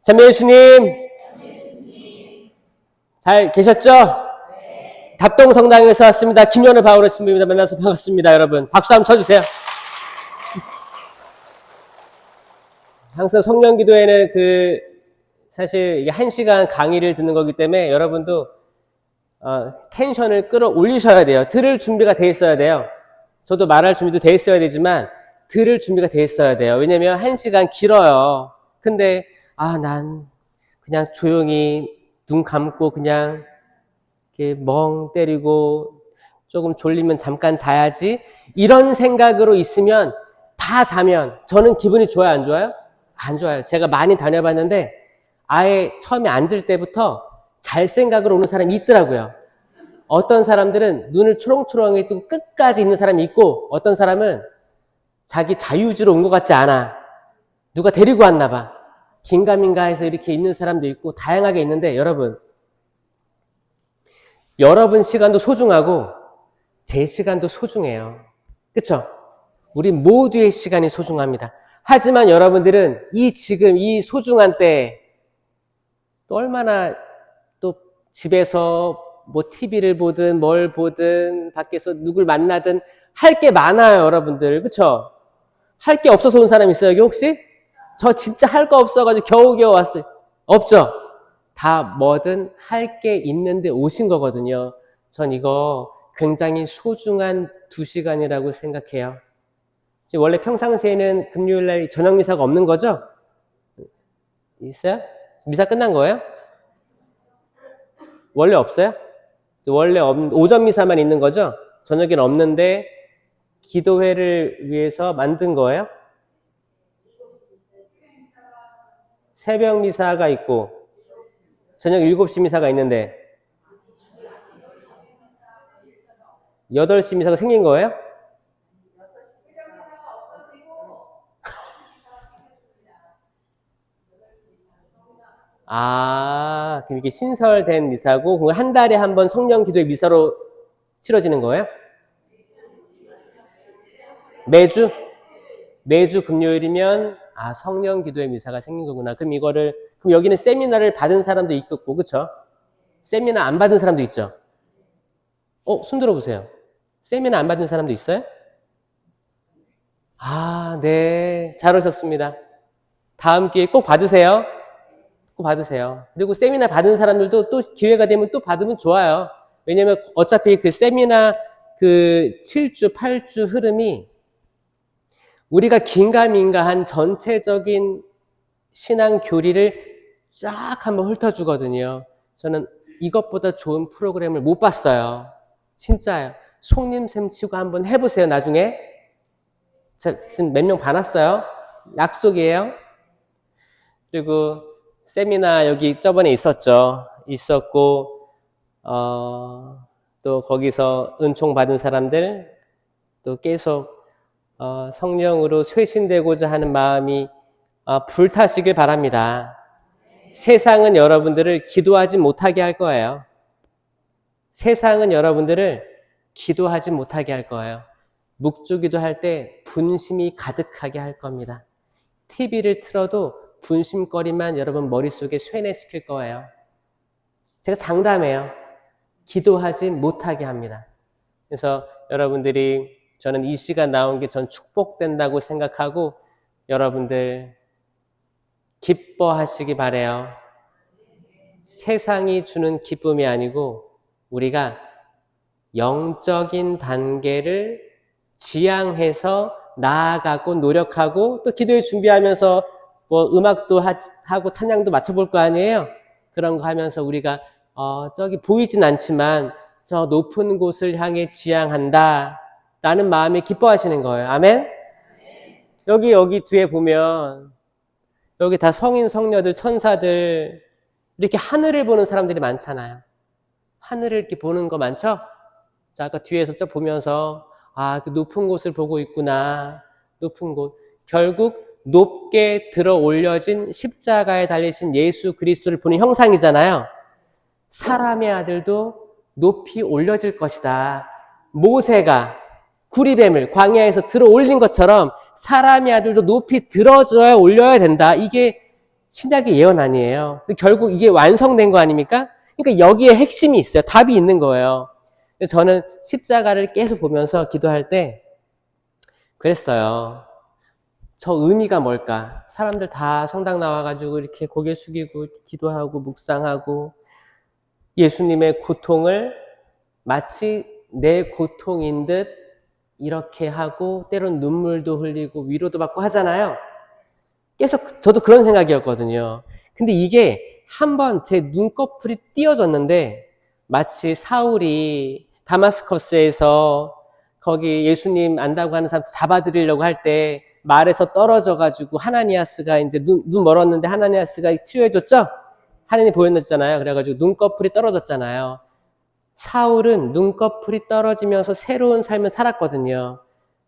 참여 예수님, 잘 계셨죠? 답동성당에서 왔습니다. 김연우 바오로 신부입니다. 만나서 반갑습니다, 여러분. 박수 한번 쳐주세요. 항상 성령 기도회는 사실 이게 1시간 강의를 듣는 거기 때문에 여러분도 텐션을 끌어올리셔야 돼요. 들을 준비가 돼 있어야 돼요. 저도 말할 준비도 돼 있어야 되지만 들을 준비가 돼 있어야 돼요. 왜냐면 1시간 길어요. 근데 난 그냥 조용히 눈 감고 그냥 이렇게 멍 때리고 조금 졸리면 잠깐 자야지 이런 생각으로 있으면 다 자면 저는 기분이 좋아요, 안 좋아요? 안 좋아요. 제가 많이 다녀봤는데 아예 처음에 앉을 때부터 잘 생각으로 오는 사람이 있더라고요. 어떤 사람들은 눈을 초롱초롱하게 뜨고 끝까지 있는 사람이 있고 어떤 사람은 자기 자유주로 온 것 같지 않아. 누가 데리고 왔나 봐. 긴가민가 해서 이렇게 있는 사람도 있고 다양하게 있는데 여러분 시간도 소중하고 제 시간도 소중해요. 그쵸? 우리 모두의 시간이 소중합니다. 하지만 여러분들은 지금 이 소중한 때에 또 얼마나 또 집에서 뭐 TV를 보든 뭘 보든 밖에서 누굴 만나든 할 게 많아요, 여러분들. 그쵸? 할 게 없어서 온 사람 있어요, 여기 혹시? 저 진짜 할 거 없어가지고 겨우겨우 왔어요. 없죠? 다 뭐든 할 게 있는데 오신 거거든요. 전 이거 굉장히 소중한 2시간이라고 생각해요. 지금 원래 평상시에는 금요일날 저녁 미사가 없는 거죠? 있어요? 미사 끝난 거예요? 원래 없어요? 원래 오전 미사만 있는 거죠? 저녁에는 없는데 기도회를 위해서 만든 거예요? 새벽 미사가 있고 저녁 7시 미사가 있는데 8시 미사가 생긴 거예요? 그럼 이게 신설된 미사고 그럼 한 달에 한 번 성령 기도의 미사로 치러지는 거예요? 매주 금요일이면 성령 기도의 미사가 생긴 거구나. 그럼 여기는 세미나를 받은 사람도 있겠고, 그쵸? 세미나 안 받은 사람도 있죠? 손 들어보세요. 세미나 안 받은 사람도 있어요? 네. 잘 오셨습니다. 다음 기회에 꼭 받으세요. 꼭 받으세요. 그리고 세미나 받은 사람들도 또 기회가 되면 또 받으면 좋아요. 왜냐면 어차피 그 세미나 7주, 8주 흐름이 우리가 긴가민가한 전체적인 신앙 교리를 쫙 한번 훑어주거든요. 저는 이것보다 좋은 프로그램을 못 봤어요. 진짜요. 속님샘 치고 한번 해보세요, 나중에. 지금 몇 명 봐놨어요. 약속이에요. 그리고 세미나 여기 저번에 있었고, 또 거기서 은총 받은 사람들, 또 계속 성령으로 쇄신되고자 하는 마음이 불타시길 바랍니다. 세상은 여러분들을 기도하지 못하게 할 거예요. 세상은 여러분들을 기도하지 못하게 할 거예요. 묵주기도 할 때 분심이 가득하게 할 겁니다. TV를 틀어도 분심거리만 여러분 머릿속에 쇠뇌시킬 거예요. 제가 장담해요. 기도하지 못하게 합니다. 그래서 여러분들이 저는 이 시간 나온 게 전 축복된다고 생각하고 여러분들 기뻐하시기 바라요. 세상이 주는 기쁨이 아니고 우리가 영적인 단계를 지향해서 나아가고 노력하고 또 기도에 준비하면서 뭐 음악도 하고 찬양도 맞춰볼 거 아니에요? 그런 거 하면서 우리가 저기 보이진 않지만 저 높은 곳을 향해 지향한다 라는 마음에 기뻐하시는 거예요. 아멘? 여기 뒤에 보면 여기 다 성인, 성녀들, 천사들 이렇게 하늘을 보는 사람들이 많잖아요. 하늘을 이렇게 보는 거 많죠? 자, 아까 뒤에서 쭉 보면서 그 높은 곳을 보고 있구나. 높은 곳. 결국 높게 들어 올려진 십자가에 달리신 예수 그리스도를 보는 형상이잖아요. 사람의 아들도 높이 올려질 것이다. 모세가 구리뱀을 광야에서 들어 올린 것처럼 사람의 아들도 높이 들어줘야 올려야 된다. 이게 신약의 예언 아니에요. 근데 결국 이게 완성된 거 아닙니까? 그러니까 여기에 핵심이 있어요. 답이 있는 거예요. 그래서 저는 십자가를 계속 보면서 기도할 때 그랬어요. 저 의미가 뭘까? 사람들 다 성당 나와가지고 이렇게 고개 숙이고 기도하고 묵상하고 예수님의 고통을 마치 내 고통인 듯 이렇게 하고 때론 눈물도 흘리고 위로도 받고 하잖아요. 계속 저도 그런 생각이었거든요. 근데 이게 한번 제 눈꺼풀이 띄어졌는데 마치 사울이 다마스커스에서 거기 예수님 안다고 하는 사람 잡아들이려고 할 때 말에서 떨어져가지고 하나니아스가 이제 눈 멀었는데 하나니아스가 치유해줬죠? 하나님이 보여줬잖아요. 그래가지고 눈꺼풀이 떨어졌잖아요. 사울은 눈꺼풀이 떨어지면서 새로운 삶을 살았거든요.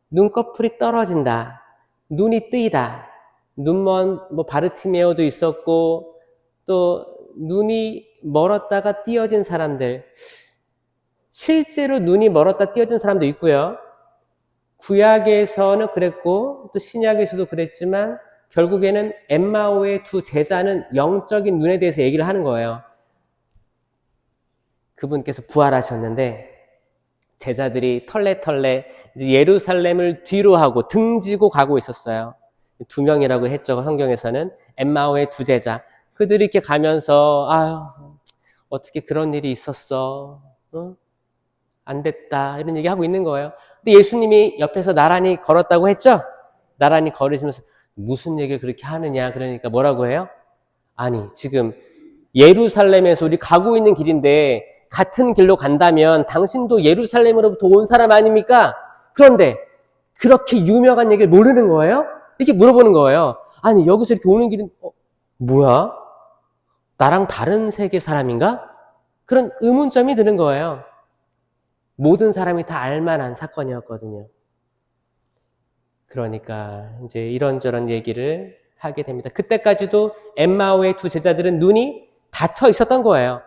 눈꺼풀이 떨어진다. 눈이 뜨이다. 눈먼 바르티메오도 있었고 또 눈이 멀었다가 띄어진 사람들, 실제로 눈이 멀었다 띄어진 사람도 있고요. 구약에서는 그랬고 또 신약에서도 그랬지만 결국에는 엠마오의 두 제자는 영적인 눈에 대해서 얘기를 하는 거예요. 그분께서 부활하셨는데 제자들이 털레털레 이제 예루살렘을 뒤로 하고 등지고 가고 있었어요. 두 명이라고 했죠. 성경에서는 엠마오의 두 제자. 그들이 이렇게 가면서 아유 어떻게 그런 일이 있었어. 응? 안 됐다. 이런 얘기 하고 있는 거예요. 근데 예수님이 옆에서 나란히 걸었다고 했죠? 나란히 걸으시면서 무슨 얘기를 그렇게 하느냐. 그러니까 뭐라고 해요? 아니 지금 예루살렘에서 우리 가고 있는 길인데 같은 길로 간다면 당신도 예루살렘으로부터 온 사람 아닙니까? 그런데 그렇게 유명한 얘기를 모르는 거예요? 이렇게 물어보는 거예요. 아니 여기서 이렇게 오는 길은 뭐야? 나랑 다른 세계 사람인가? 그런 의문점이 드는 거예요. 모든 사람이 다 알만한 사건이었거든요. 그러니까 이제 이런저런 얘기를 하게 됩니다. 그때까지도 엠마오의 두 제자들은 눈이 닫혀 있었던 거예요.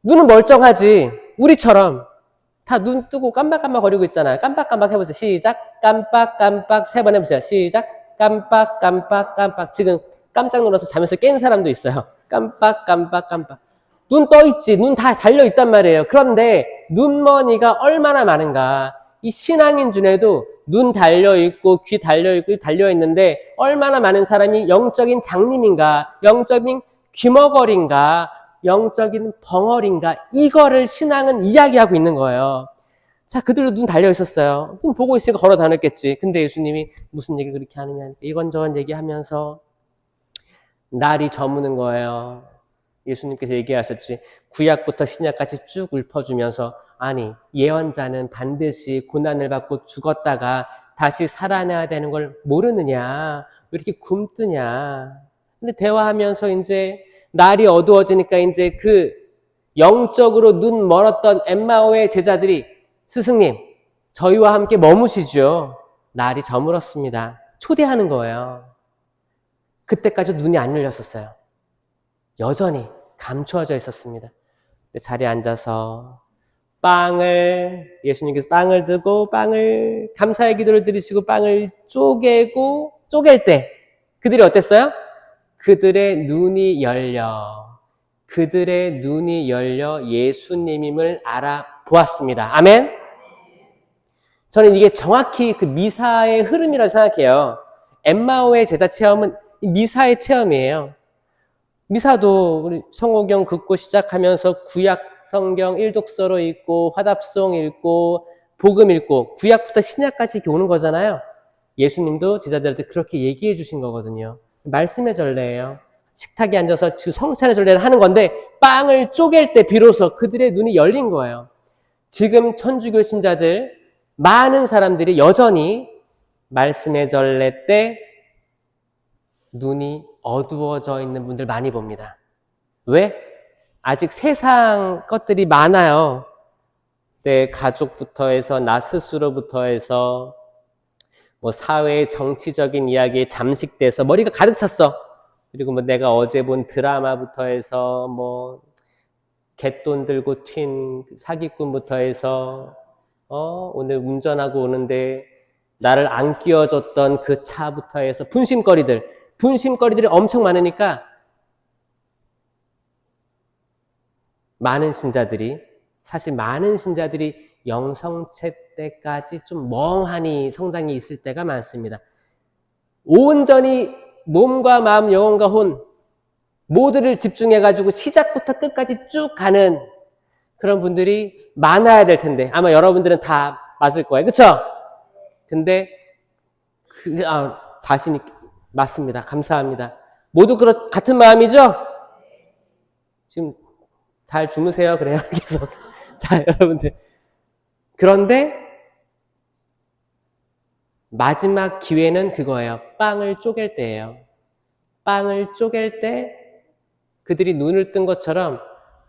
눈은 멀쩡하지. 우리처럼 다 눈 뜨고 깜빡깜빡거리고 있잖아요. 깜빡깜빡 해보세요. 시작. 깜빡깜빡 3번 해보세요. 시작. 깜빡깜빡깜빡. 지금 깜짝 놀라서 잠에서 깬 사람도 있어요. 깜빡깜빡깜빡. 눈 떠있지. 눈 다 달려있단 말이에요. 그런데 눈머니가 얼마나 많은가. 이 신앙인 중에도 눈 달려있고 귀 달려있고 달려있는데 얼마나 많은 사람이 영적인 장님인가, 영적인 귀머거리인가, 영적인 벙어리인가, 이거를 신앙은 이야기하고 있는 거예요. 자, 그들도 눈 달려있었어요. 눈 보고 있으니까 걸어 다녔겠지. 근데 예수님이 무슨 얘기 그렇게 하느냐, 이건저건 얘기하면서 날이 저무는 거예요. 예수님께서 얘기하셨지. 구약부터 신약까지 쭉 읊어주면서 아니 예언자는 반드시 고난을 받고 죽었다가 다시 살아나야 되는 걸 모르느냐, 왜 이렇게 굼뜨냐. 근데 대화하면서 이제 날이 어두워지니까 이제 그 영적으로 눈 멀었던 엠마오의 제자들이 스승님 저희와 함께 머무시죠. 날이 저물었습니다. 초대하는 거예요. 그때까지 눈이 안 열렸었어요. 여전히 감추어져 있었습니다. 자리에 앉아서 예수님께서 빵을 들고 빵을 감사의 기도를 드리시고 빵을 쪼갤 때 그들이 어땠어요? 그들의 눈이 열려 예수님임을 알아보았습니다. 아멘? 저는 이게 정확히 그 미사의 흐름이라고 생각해요. 엠마오의 제자 체험은 미사의 체험이에요. 미사도 우리 성호경 긋고 시작하면서 구약 성경 일독서로 읽고 화답송 읽고 복음 읽고 구약부터 신약까지 이렇게 오는 거잖아요. 예수님도 제자들한테 그렇게 얘기해 주신 거거든요. 말씀의 전례예요. 식탁에 앉아서 성찬의 전례를 하는 건데 빵을 쪼갤 때 비로소 그들의 눈이 열린 거예요. 지금 천주교 신자들 많은 사람들이 여전히 말씀의 전례 때 눈이 어두워져 있는 분들 많이 봅니다. 왜? 아직 세상 것들이 많아요. 내 가족부터 해서 나 스스로부터 해서 사회 정치적인 이야기에 잠식돼서 머리가 가득 찼어. 그리고 내가 어제 본 드라마부터 해서 갯돈 들고 튄 사기꾼부터 해서 오늘 운전하고 오는데 나를 안 끼워줬던 그 차부터 해서 분심거리들이 엄청 많으니까 사실 많은 신자들이 영성체 때까지 좀 멍하니 성당에 있을 때가 많습니다. 온전히 몸과 마음, 영혼과 혼 모두를 집중해가지고 시작부터 끝까지 쭉 가는 그런 분들이 많아야 될 텐데 아마 여러분들은 다 맞을 거예요. 그쵸? 근데 자신이 맞습니다. 감사합니다. 모두 같은 마음이죠? 지금 잘 주무세요. 그래요. 계속. 자, 여러분들. 그런데 마지막 기회는 그거예요. 빵을 쪼갤 때예요. 빵을 쪼갤 때 그들이 눈을 뜬 것처럼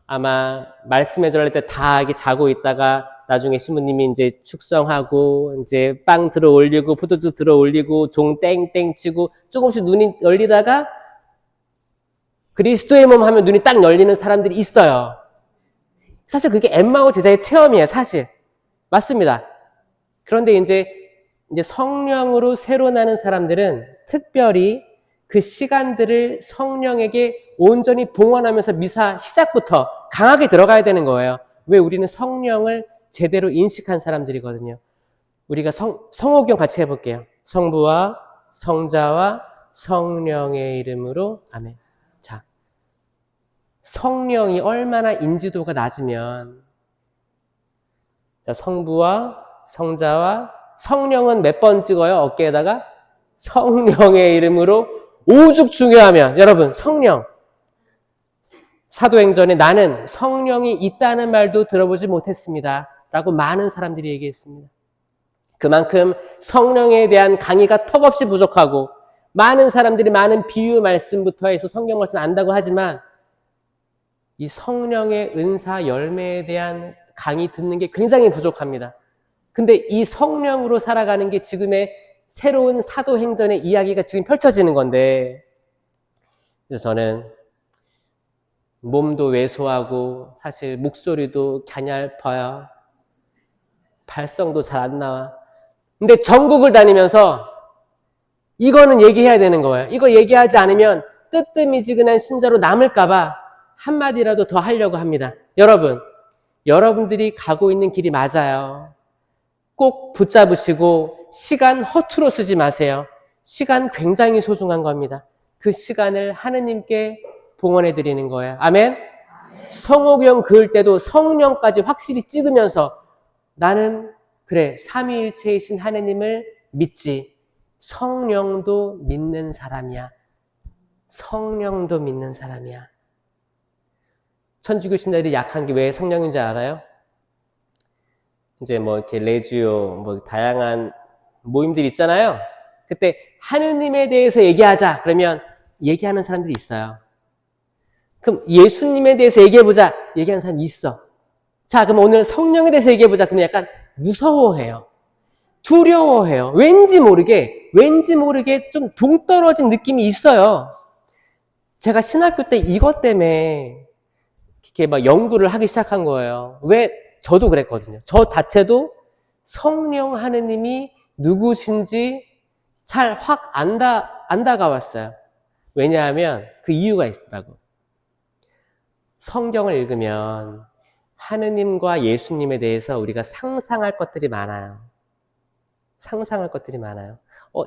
아마 말씀해 주실 때 다 이렇게 자고 있다가 나중에 신부님이 이제 축성하고 이제 빵 들어 올리고 포도주 들어 올리고 종 땡땡 치고 조금씩 눈이 열리다가 그리스도의 몸 하면 눈이 딱 열리는 사람들이 있어요. 사실 그게 엠마오 제자의 체험이에요, 사실. 맞습니다. 그런데 이제 성령으로 새로 나는 사람들은 특별히 그 시간들을 성령에게 온전히 봉헌하면서 미사 시작부터 강하게 들어가야 되는 거예요. 왜? 우리는 성령을 제대로 인식한 사람들이거든요. 우리가 성호경 같이 해볼게요. 성부와 성자와 성령의 이름으로 아멘. 자, 성령이 얼마나 인지도가 낮으면 자, 성부와 성자와 성령은 몇 번 찍어요? 어깨에다가 성령의 이름으로 오죽 중요하면 여러분 성령 사도행전에 나는 성령이 있다는 말도 들어보지 못했습니다 라고 많은 사람들이 얘기했습니다. 그만큼 성령에 대한 강의가 턱없이 부족하고 많은 사람들이 많은 비유 말씀부터 해서 성경 말씀 안다고 하지만 이 성령의 은사 열매에 대한 강의 듣는 게 굉장히 부족합니다. 근데 이 성령으로 살아가는 게 지금의 새로운 사도행전의 이야기가 지금 펼쳐지는 건데 그래서 저는 몸도 왜소하고 사실 목소리도 갸냘퍼요. 발성도 잘 안 나와. 근데 전국을 다니면서 이거는 얘기해야 되는 거예요. 이거 얘기하지 않으면 뜨뜻미지근한 신자로 남을까봐 한마디라도 더 하려고 합니다. 여러분들이 가고 있는 길이 맞아요. 꼭 붙잡으시고 시간 허투루 쓰지 마세요. 시간 굉장히 소중한 겁니다. 그 시간을 하느님께 봉헌해 드리는 거예요. 아멘? 성호경 그을 때도 성령까지 확실히 찍으면서 나는 그래 삼위일체이신 하느님을 믿지. 성령도 믿는 사람이야. 성령도 믿는 사람이야. 천주교 신자들이 약한 게 왜 성령인지 알아요? 이제 뭐 이렇게 레지오 뭐 다양한 모임들이 있잖아요. 그때 하느님에 대해서 얘기하자 그러면 얘기하는 사람들이 있어요. 그럼 예수님에 대해서 얘기해보자 얘기하는 사람이 있어. 자 그럼 오늘 성령에 대해서 얘기해보자 그러면 약간 무서워해요. 두려워해요. 왠지 모르게 좀 동떨어진 느낌이 있어요. 제가 신학교 때 이것 때문에 이렇게 막 연구를 하기 시작한 거예요. 왜? 저도 그랬거든요. 저 자체도 성령 하느님이 누구신지 잘 확 안 다가왔어요. 왜냐하면 그 이유가 있더라고. 성경을 읽으면 하느님과 예수님에 대해서 우리가 상상할 것들이 많아요. 상상할 것들이 많아요.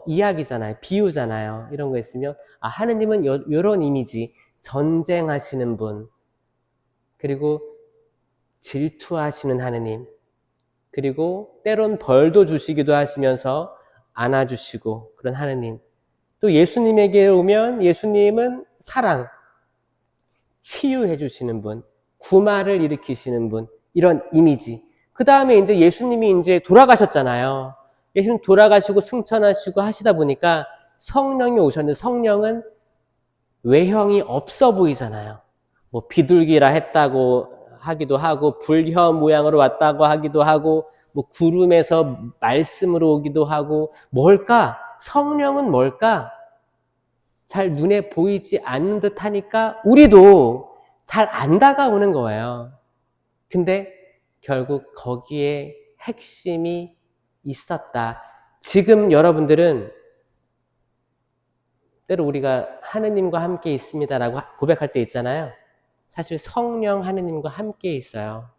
이야기잖아요. 비유잖아요. 이런 거 있으면 하느님은 이런 이미지. 전쟁하시는 분. 그리고 질투하시는 하느님. 그리고 때론 벌도 주시기도 하시면서 안아주시고 그런 하느님. 또 예수님에게 오면 예수님은 사랑, 치유해 주시는 분, 구마를 일으키시는 분, 이런 이미지. 그 다음에 이제 예수님이 이제 돌아가셨잖아요. 예수님 돌아가시고 승천하시고 하시다 보니까 성령이 오셨는데 성령은 외형이 없어 보이잖아요. 뭐 비둘기라 했다고 하기도 하고 불혀 모양으로 왔다고 하기도 하고 뭐 구름에서 말씀으로 오기도 하고 뭘까? 성령은 뭘까? 잘 눈에 보이지 않는 듯 하니까 우리도 잘 안 다가오는 거예요. 근데 결국 거기에 핵심이 있었다. 지금 여러분들은 때로 우리가 하느님과 함께 있습니다라고 고백할 때 있잖아요. 사실 성령 하느님과 함께 있어요.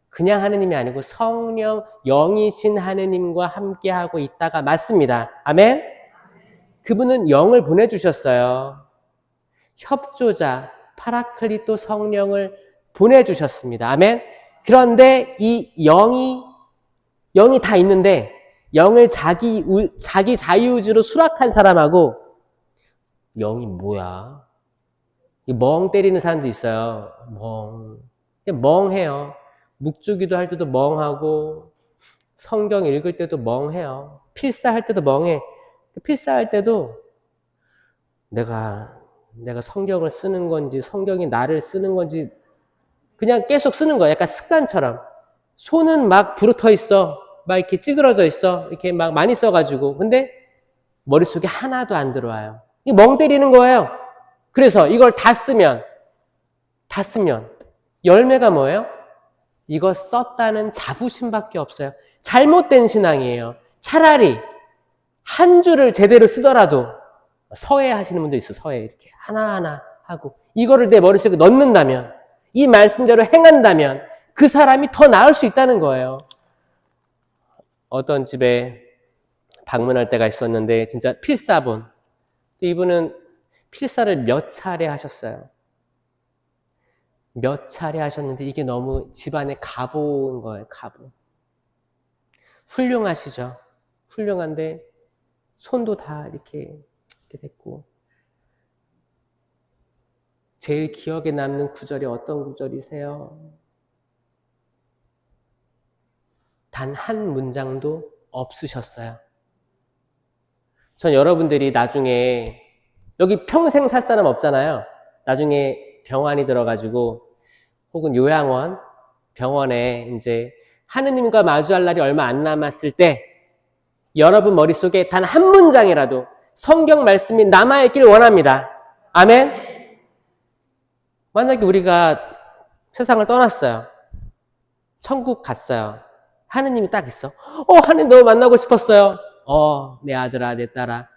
그냥 하느님이 아니고 성령 영이신 하느님과 함께하고 있다가 맞습니다. 아멘? 그분은 영을 보내주셨어요. 협조자, 파라클리토 성령을 보내주셨습니다. 아멘? 그런데 이 영이 다 있는데 영을 자기 자유의지로 수락한 사람하고 영이 뭐야? 멍 때리는 사람도 있어요. 그냥 멍해요. 묵주기도 할 때도 멍하고 성경 읽을 때도 멍해요. 필사할 때도 멍해. 필사할 때도 내가 성경을 쓰는 건지 성경이 나를 쓰는 건지 그냥 계속 쓰는 거야. 약간 습관처럼. 손은 막 부르터 있어. 막 이렇게 찌그러져 있어. 이렇게 막 많이 써가지고. 근데 머릿속에 하나도 안 들어와요. 멍 때리는 거예요. 그래서 이걸 다 쓰면 열매가 뭐예요? 이거 썼다는 자부심밖에 없어요. 잘못된 신앙이에요. 차라리 한 줄을 제대로 쓰더라도 서예 하시는 분도 있어. 서예 이렇게 하나하나 하고 이거를 내 머릿속에 넣는다면 이 말씀대로 행한다면 그 사람이 더 나을 수 있다는 거예요. 어떤 집에 방문할 때가 있었는데 진짜 필사본. 이분은 필사를 몇 차례 하셨어요. 몇 차례 하셨는데 이게 너무 집안에 가보인 거예요. 가보. 훌륭하시죠. 훌륭한데 손도 다 이렇게 됐고 제일 기억에 남는 구절이 어떤 구절이세요? 단 한 문장도 없으셨어요. 전 여러분들이 나중에 여기 평생 살 사람 없잖아요. 나중에 병원이 들어가지고 혹은 요양원, 병원에 이제 하느님과 마주할 날이 얼마 안 남았을 때 여러분 머릿속에 단 한 문장이라도 성경 말씀이 남아있길 원합니다. 아멘? 만약에 우리가 세상을 떠났어요. 천국 갔어요. 하느님이 딱 있어. 하느님 너무 만나고 싶었어요. 내 아들아, 내 딸아.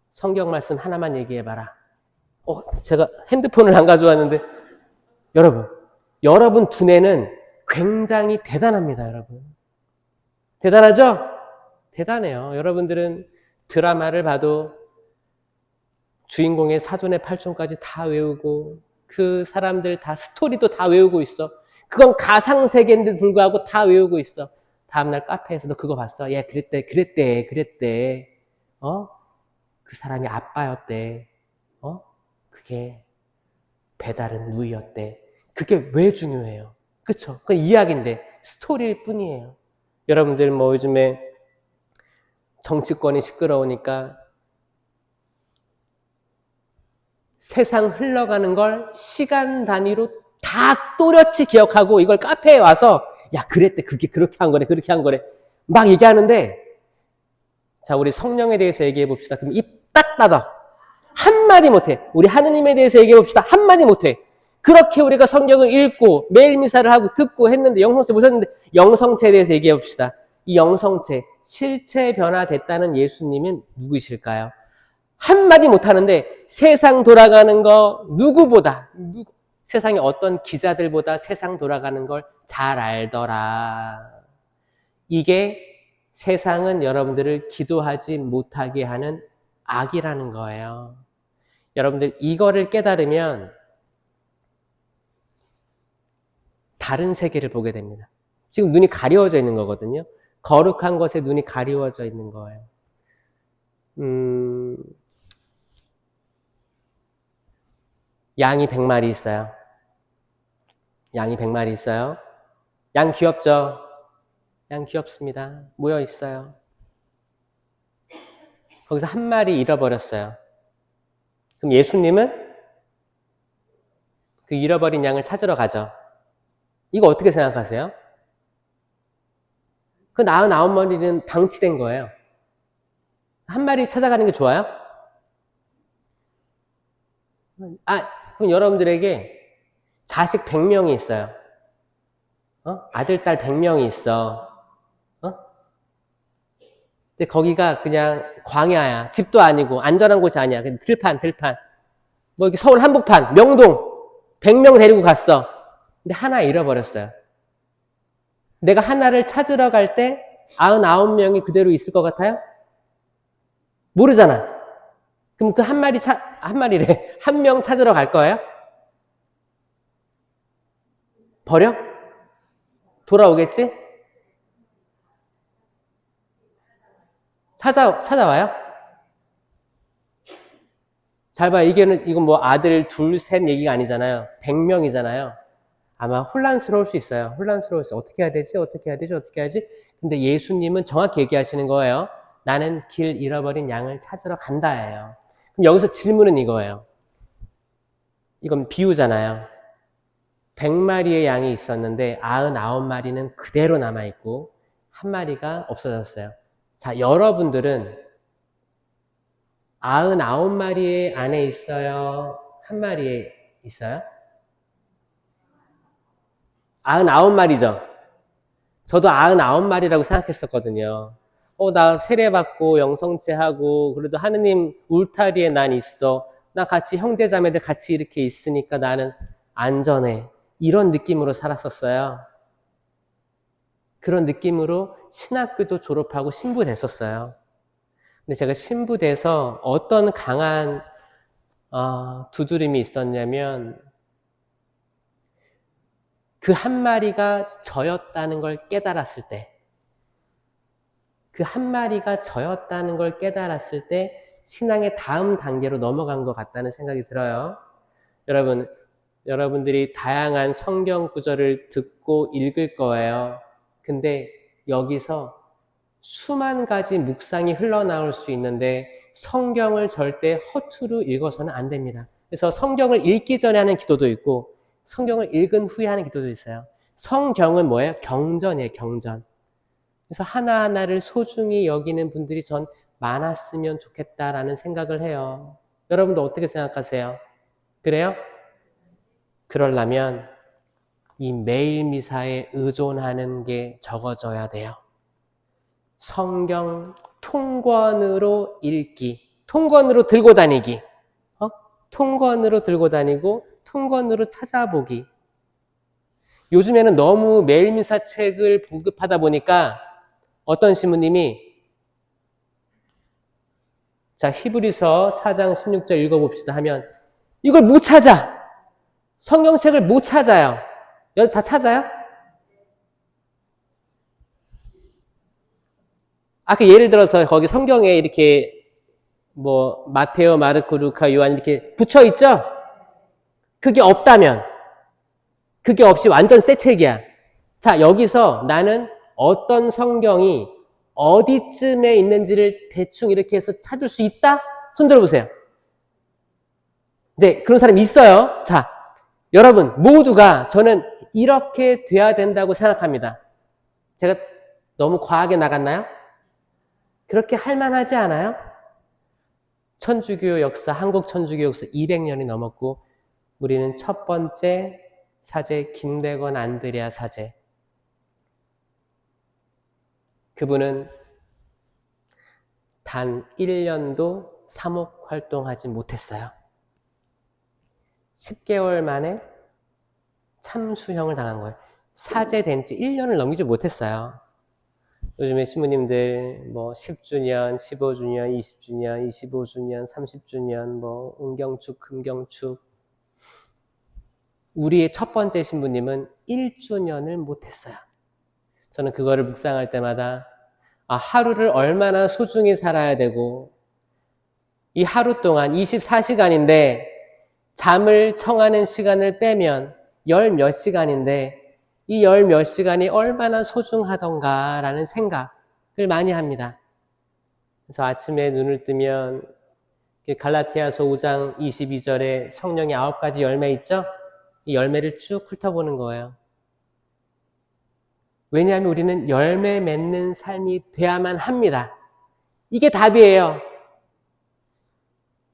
성경 말씀 하나만 얘기해봐라. 제가 핸드폰을 안 가져왔는데 여러분 두뇌는 굉장히 대단합니다. 여러분 대단하죠? 대단해요. 여러분들은 드라마를 봐도 주인공의 사돈의 팔촌까지 다 외우고 그 사람들 다 스토리도 다 외우고 있어. 그건 가상세계인데 불구하고 다 외우고 있어. 다음날 카페에서 너 그거 봤어? 예, 그랬대. 그 사람이 아빠였대. 그게 배다른 누이였대. 그게 왜 중요해요? 그쵸? 그건 이야기인데 스토리일 뿐이에요. 여러분들 뭐 요즘에 정치권이 시끄러우니까 세상 흘러가는 걸 시간 단위로 다 또렷이 기억하고 이걸 카페에 와서 야 그랬대. 그게 그렇게 한 거래. 막 얘기하는데 자 우리 성령에 대해서 얘기해 봅시다. 그럼 입 딱 닫아. 한마디 못해. 우리 하느님에 대해서 얘기해 봅시다. 한마디 못해. 그렇게 우리가 성경을 읽고 매일 미사를 하고 듣고 했는데 영성체 보셨는데 영성체에 대해서 얘기해 봅시다. 이 영성체 실체 변화됐다는 예수님은 누구이실까요? 한마디 못하는데 세상 돌아가는 거 누구보다 세상의 어떤 기자들보다 세상 돌아가는 걸 잘 알더라. 이게 세상은 여러분들을 기도하지 못하게 하는 악이라는 거예요. 여러분들 이거를 깨달으면 다른 세계를 보게 됩니다. 지금 눈이 가리워져 있는 거거든요. 거룩한 것에 눈이 가리워져 있는 거예요. 양이 100마리 있어요. 양이 100마리 있어요. 양 귀엽죠? 양 귀엽습니다. 모여 있어요. 거기서 한 마리 잃어버렸어요. 그럼 예수님은 그 잃어버린 양을 찾으러 가죠. 이거 어떻게 생각하세요? 그 99마리는 방치된 거예요. 한 마리 찾아가는 게 좋아요? 그럼 여러분들에게 자식 100명이 있어요. 아들, 딸 100명이 있어. 근데 거기가 그냥 광야야. 집도 아니고 안전한 곳이 아니야. 그냥 들판. 뭐 이렇게 서울 한복판, 명동 100명 데리고 갔어. 근데 하나 잃어버렸어요. 내가 하나를 찾으러 갈 때 99명이 그대로 있을 것 같아요? 모르잖아. 그럼 그 한 마리래. 한 명 찾으러 갈 거예요? 버려? 돌아오겠지? 찾아와요? 잘 봐요. 이건 뭐 아들 둘, 셋 얘기가 아니잖아요. 100명이잖아요. 아마 혼란스러울 수 있어요. 혼란스러울 수 있어요. 어떻게 해야 되지? 어떻게 해야 되지? 어떻게 해야지? 근데 예수님은 정확히 얘기하시는 거예요. 나는 길 잃어버린 양을 찾으러 간다예요. 그럼 여기서 질문은 이거예요. 이건 비유잖아요. 100마리의 양이 있었는데 99마리는 그대로 남아있고 한 마리가 없어졌어요. 자, 여러분들은 99마리 안에 있어요? 한 마리에 있어요? 99마리죠. 저도 99마리라고 생각했었거든요. 나 세례받고 영성체하고 그래도 하느님 울타리에 난 있어. 나 같이 형제자매들 같이 이렇게 있으니까 나는 안전해. 이런 느낌으로 살았었어요. 그런 느낌으로 신학교도 졸업하고 신부 됐었어요. 근데 제가 신부 돼서 어떤 강한 두드림이 있었냐면 그 한 마리가 저였다는 걸 깨달았을 때 그 한 마리가 저였다는 걸 깨달았을 때 신앙의 다음 단계로 넘어간 것 같다는 생각이 들어요. 여러분들이 다양한 성경 구절을 듣고 읽을 거예요. 근데 여기서 수만 가지 묵상이 흘러나올 수 있는데 성경을 절대 허투루 읽어서는 안 됩니다. 그래서 성경을 읽기 전에 하는 기도도 있고 성경을 읽은 후에 하는 기도도 있어요. 성경은 뭐예요? 경전이에요, 경전. 그래서 하나하나를 소중히 여기는 분들이 전 많았으면 좋겠다라는 생각을 해요. 여러분도 어떻게 생각하세요? 그래요? 그러려면 이 매일 미사에 의존하는 게 적어져야 돼요. 성경 통권으로 읽기, 통권으로 들고 다니기, 통권으로 들고 다니고 통권으로 찾아보기. 요즘에는 너무 매일 미사 책을 보급하다 보니까 어떤 신부님이 자 히브리서 4장 16절 읽어봅시다 하면 이걸 못 찾아. 성경책을 못 찾아요. 여러분 다 찾아요? 아까 예를 들어서 거기 성경에 이렇게 뭐 마테오, 마르코, 루카, 요한 이렇게 붙여 있죠? 그게 없다면 그게 없이 완전 새 책이야. 자, 여기서 나는 어떤 성경이 어디쯤에 있는지를 대충 이렇게 해서 찾을 수 있다? 손 들어보세요. 네, 그런 사람이 있어요. 자, 여러분 모두가 저는 이렇게 돼야 된다고 생각합니다. 제가 너무 과하게 나갔나요? 그렇게 할 만하지 않아요? 천주교 역사, 한국 천주교 역사 200년이 넘었고 우리는 첫 번째 사제 김대건 안드레아 사제, 그분은 단 1년도 사목 활동하지 못했어요. 10개월 만에 참수형을 당한 거예요. 사제된 지 1년을 넘기지 못했어요. 요즘에 신부님들 뭐 10주년, 15주년, 20주년, 25주년, 30주년 뭐 은경축, 금경축. 우리의 첫 번째 신부님은 1주년을 못했어요. 저는 그거를 묵상할 때마다 하루를 얼마나 소중히 살아야 되고 이 하루 동안 24시간인데 잠을 청하는 시간을 빼면 열 몇 시간인데 이 열 몇 시간이 얼마나 소중하던가라는 생각을 많이 합니다. 그래서 아침에 눈을 뜨면 갈라티아서 5장 22절에 성령의 9가지 열매 있죠? 이 열매를 쭉 훑어보는 거예요. 왜냐하면 우리는 열매 맺는 삶이 돼야만 합니다. 이게 답이에요.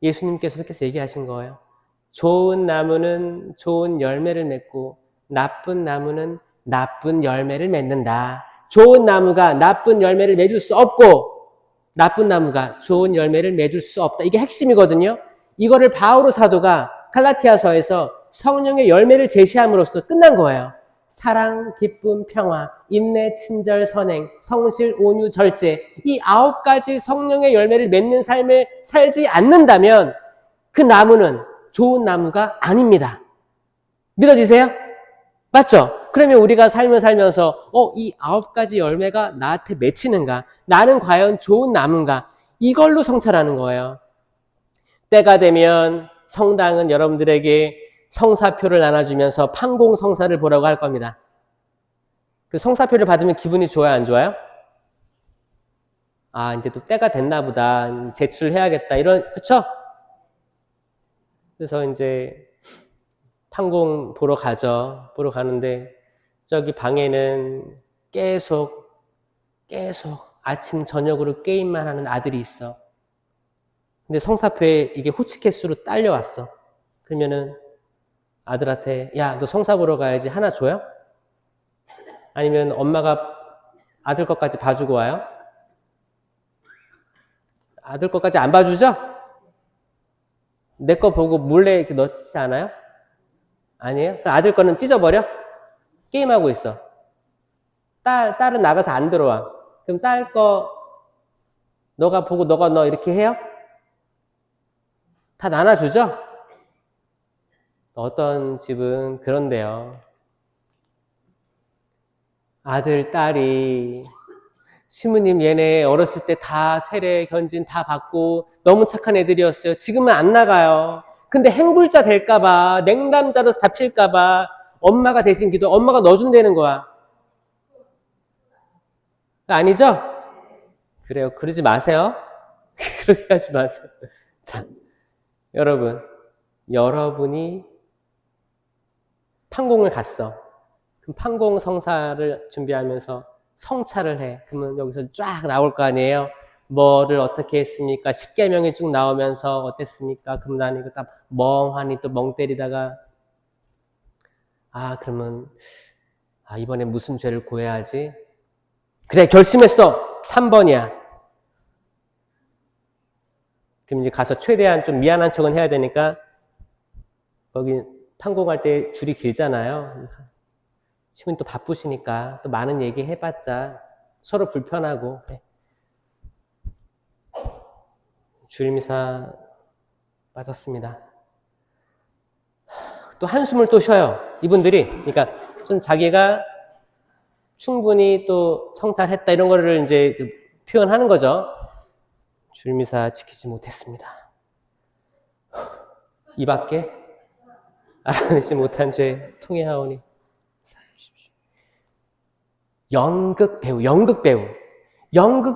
예수님께서 이렇게 얘기하신 거예요. 좋은 나무는 좋은 열매를 맺고 나쁜 나무는 나쁜 열매를 맺는다. 좋은 나무가 나쁜 열매를 맺을 수 없고 나쁜 나무가 좋은 열매를 맺을 수 없다. 이게 핵심이거든요. 이거를 바오로 사도가 갈라티아서에서 성령의 열매를 제시함으로써 끝난 거예요. 사랑, 기쁨, 평화, 인내, 친절, 선행, 성실, 온유, 절제. 이 9가지 성령의 열매를 맺는 삶을 살지 않는다면 그 나무는 좋은 나무가 아닙니다. 믿어지세요? 맞죠? 그러면 우리가 삶을 살면서 이 9가지 열매가 나한테 맺히는가? 나는 과연 좋은 나무인가? 이걸로 성찰하는 거예요. 때가 되면 성당은 여러분들에게 성사표를 나눠주면서 판공성사를 보라고 할 겁니다. 그 성사표를 받으면 기분이 좋아요, 안 좋아요? 아, 이제 또 때가 됐나 보다. 제출해야겠다. 그쵸? 그래서 이제 판공 보러 가죠. 보러 가는데 저기 방에는 계속 아침 저녁으로 게임만 하는 아들이 있어. 근데 성사표에 이게 호치케스로 딸려왔어. 그러면은 아들한테 야, 너 성사 보러 가야지. 하나 줘요? 아니면 엄마가 아들 것까지 봐주고 와요? 아들 것까지 안 봐주죠? 내 거 보고 몰래 이렇게 넣지 않아요? 아니에요? 아들 거는 찢어버려? 게임하고 있어. 딸은 나가서 안 들어와. 그럼 딸 거 너가 보고 너가 넣어 이렇게 해요? 다 나눠주죠? 어떤 집은 그런데요. 아들, 딸이 시무님 얘네 어렸을 때 다 세례, 견진 다 받고 너무 착한 애들이었어요. 지금은 안 나가요. 근데 행불자 될까봐, 냉담자로 잡힐까봐 엄마가 대신 기도, 엄마가 넣어준다는 거야. 아니죠? 그래요. 그러지 마세요. 그러지 하지 마세요. 자, 여러분이 판공을 갔어. 그럼 판공 성사를 준비하면서 성찰을 해. 그러면 여기서 쫙 나올 거 아니에요? 뭐를 어떻게 했습니까? 10계명이 쭉 나오면서 어땠습니까? 그럼 나는 이거 딱 멍하니 또 멍 때리다가 그러면 이번에 무슨 죄를 고해야지? 그래, 결심했어. 3번이야. 그럼 이제 가서 최대한 좀 미안한 척은 해야 되니까 거기 판공할 때 줄이 길잖아요. 지금 또 바쁘시니까 또 많은 얘기 해봤자 서로 불편하고 그래. 주일미사 빠졌습니다. 또 한숨을 또 쉬어요. 이분들이. 그러니까 좀 자기가 충분히 또 성찰했다 이런 거를 이제 표현하는 거죠. 주일미사 지키지 못했습니다. 이 밖에 알아내지 못한 죄 통회하오니 사하십시오. 연극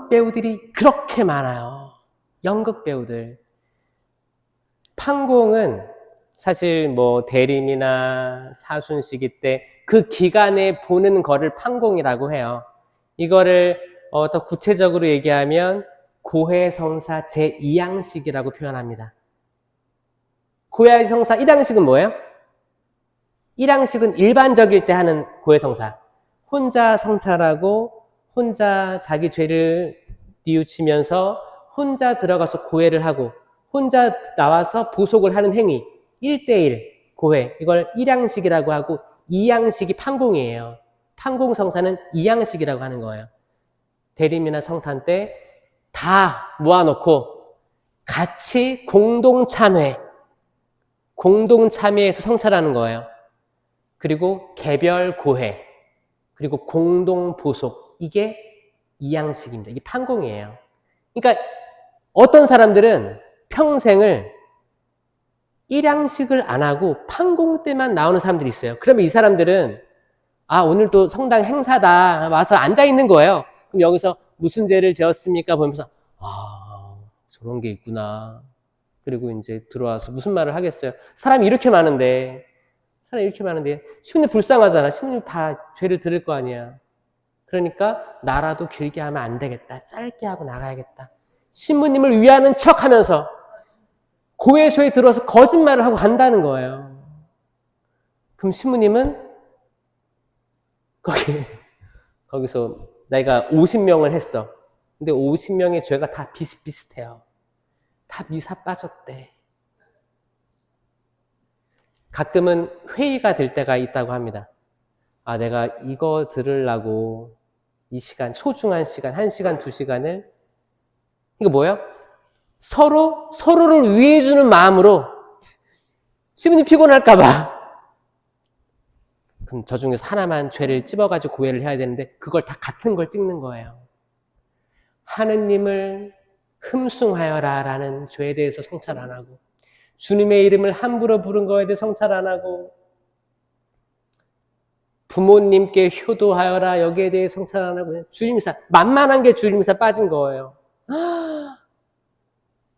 배우들이 그렇게 많아요. 연극 배우들. 판공은 사실 뭐 대림이나 사순시기 때 그 기간에 보는 거를 판공이라고 해요. 이거를 더 구체적으로 얘기하면 고해성사 제2양식이라고 표현합니다. 고해성사 1양식은 뭐예요? 1양식은 일반적일 때 하는 고해성사. 혼자 성찰하고 혼자 자기 죄를 뉘우치면서 혼자 들어가서 고해를 하고 혼자 나와서 부속을 하는 행위. 1대1 고해. 이걸 1양식이라고 하고 2양식이 판공이에요. 판공 성사는 2양식이라고 하는 거예요. 대림이나 성탄 때 다 모아놓고 같이 공동참회해서 성찰하는 거예요. 그리고 개별 고해, 그리고 공동보속. 이게 2양식입니다. 이게 판공이에요. 그러니까 어떤 사람들은 평생을 1양식을 안 하고 판공 때만 나오는 사람들이 있어요. 그러면 이 사람들은 오늘 또 성당 행사다 와서 앉아있는 거예요. 그럼 여기서 무슨 죄를 지었습니까? 보면서 저런 게 있구나. 그리고 이제 들어와서 무슨 말을 하겠어요. 사람이 이렇게 많은데 시부님 불쌍하잖아. 시부님 다 죄를 들을 거 아니야. 그러니까 나라도 길게 하면 안 되겠다. 짧게 하고 나가야겠다. 신부님을 위하는 척 하면서 고해소에 들어와서 거짓말을 하고 간다는 거예요. 그럼 신부님은 거기서 내가 50명을 했어. 근데 50명의 죄가 다 비슷비슷해요. 다 미사 빠졌대. 가끔은 회의가 될 때가 있다고 합니다. 아, 내가 이거 들으려고 이 시간, 소중한 시간, 1시간, 2시간을, 이거 뭐예요? 서로를 위해주는 마음으로, 신부님 피곤할까봐. 그럼 저 중에서 하나만 죄를 찝어가지고 고해를 해야 되는데, 그걸 다 같은 걸 찍는 거예요. 하느님을 흠숭하여라 라는 죄에 대해서 성찰 안 하고, 주님의 이름을 함부로 부른 거에 대해 성찰 안 하고, 부모님께 효도하여라 여기에 대해 성찰 안 하고, 주임사, 만만한 게 주임사 빠진 거예요.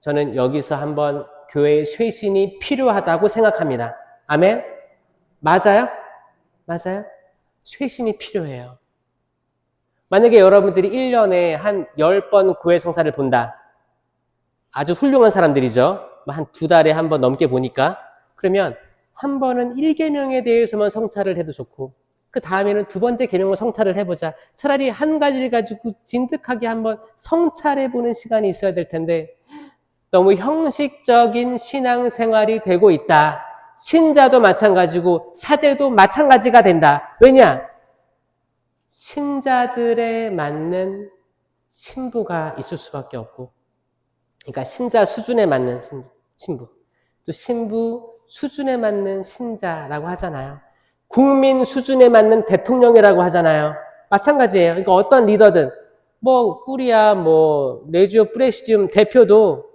저는 여기서 한번 교회의 쇄신이 필요하다고 생각합니다. 아멘? 맞아요? 맞아요? 쇄신이 필요해요. 만약에 여러분들이 1년에 한 10번 교회 성사를 본다. 아주 훌륭한 사람들이죠. 한 2달에 한 번 넘게 보니까. 그러면 한 번은 1계명에 대해서만 성찰을 해도 좋고, 그 다음에는 2번째 계명을 성찰을 해보자. 차라리 한 가지를 가지고 진득하게 한번 성찰해보는 시간이 있어야 될 텐데, 너무 형식적인 신앙생활이 되고 있다. 신자도 마찬가지고 사제도 마찬가지가 된다. 왜냐? 신자들에 맞는 신부가 있을 수밖에 없고, 그러니까 신자 수준에 맞는 신부, 또 신부 수준에 맞는 신자라고 하잖아요. 국민 수준에 맞는 대통령이라고 하잖아요. 마찬가지예요. 그러니까 어떤 리더든, 뭐 꾸리아, 뭐 레지오 프레시디움 대표도,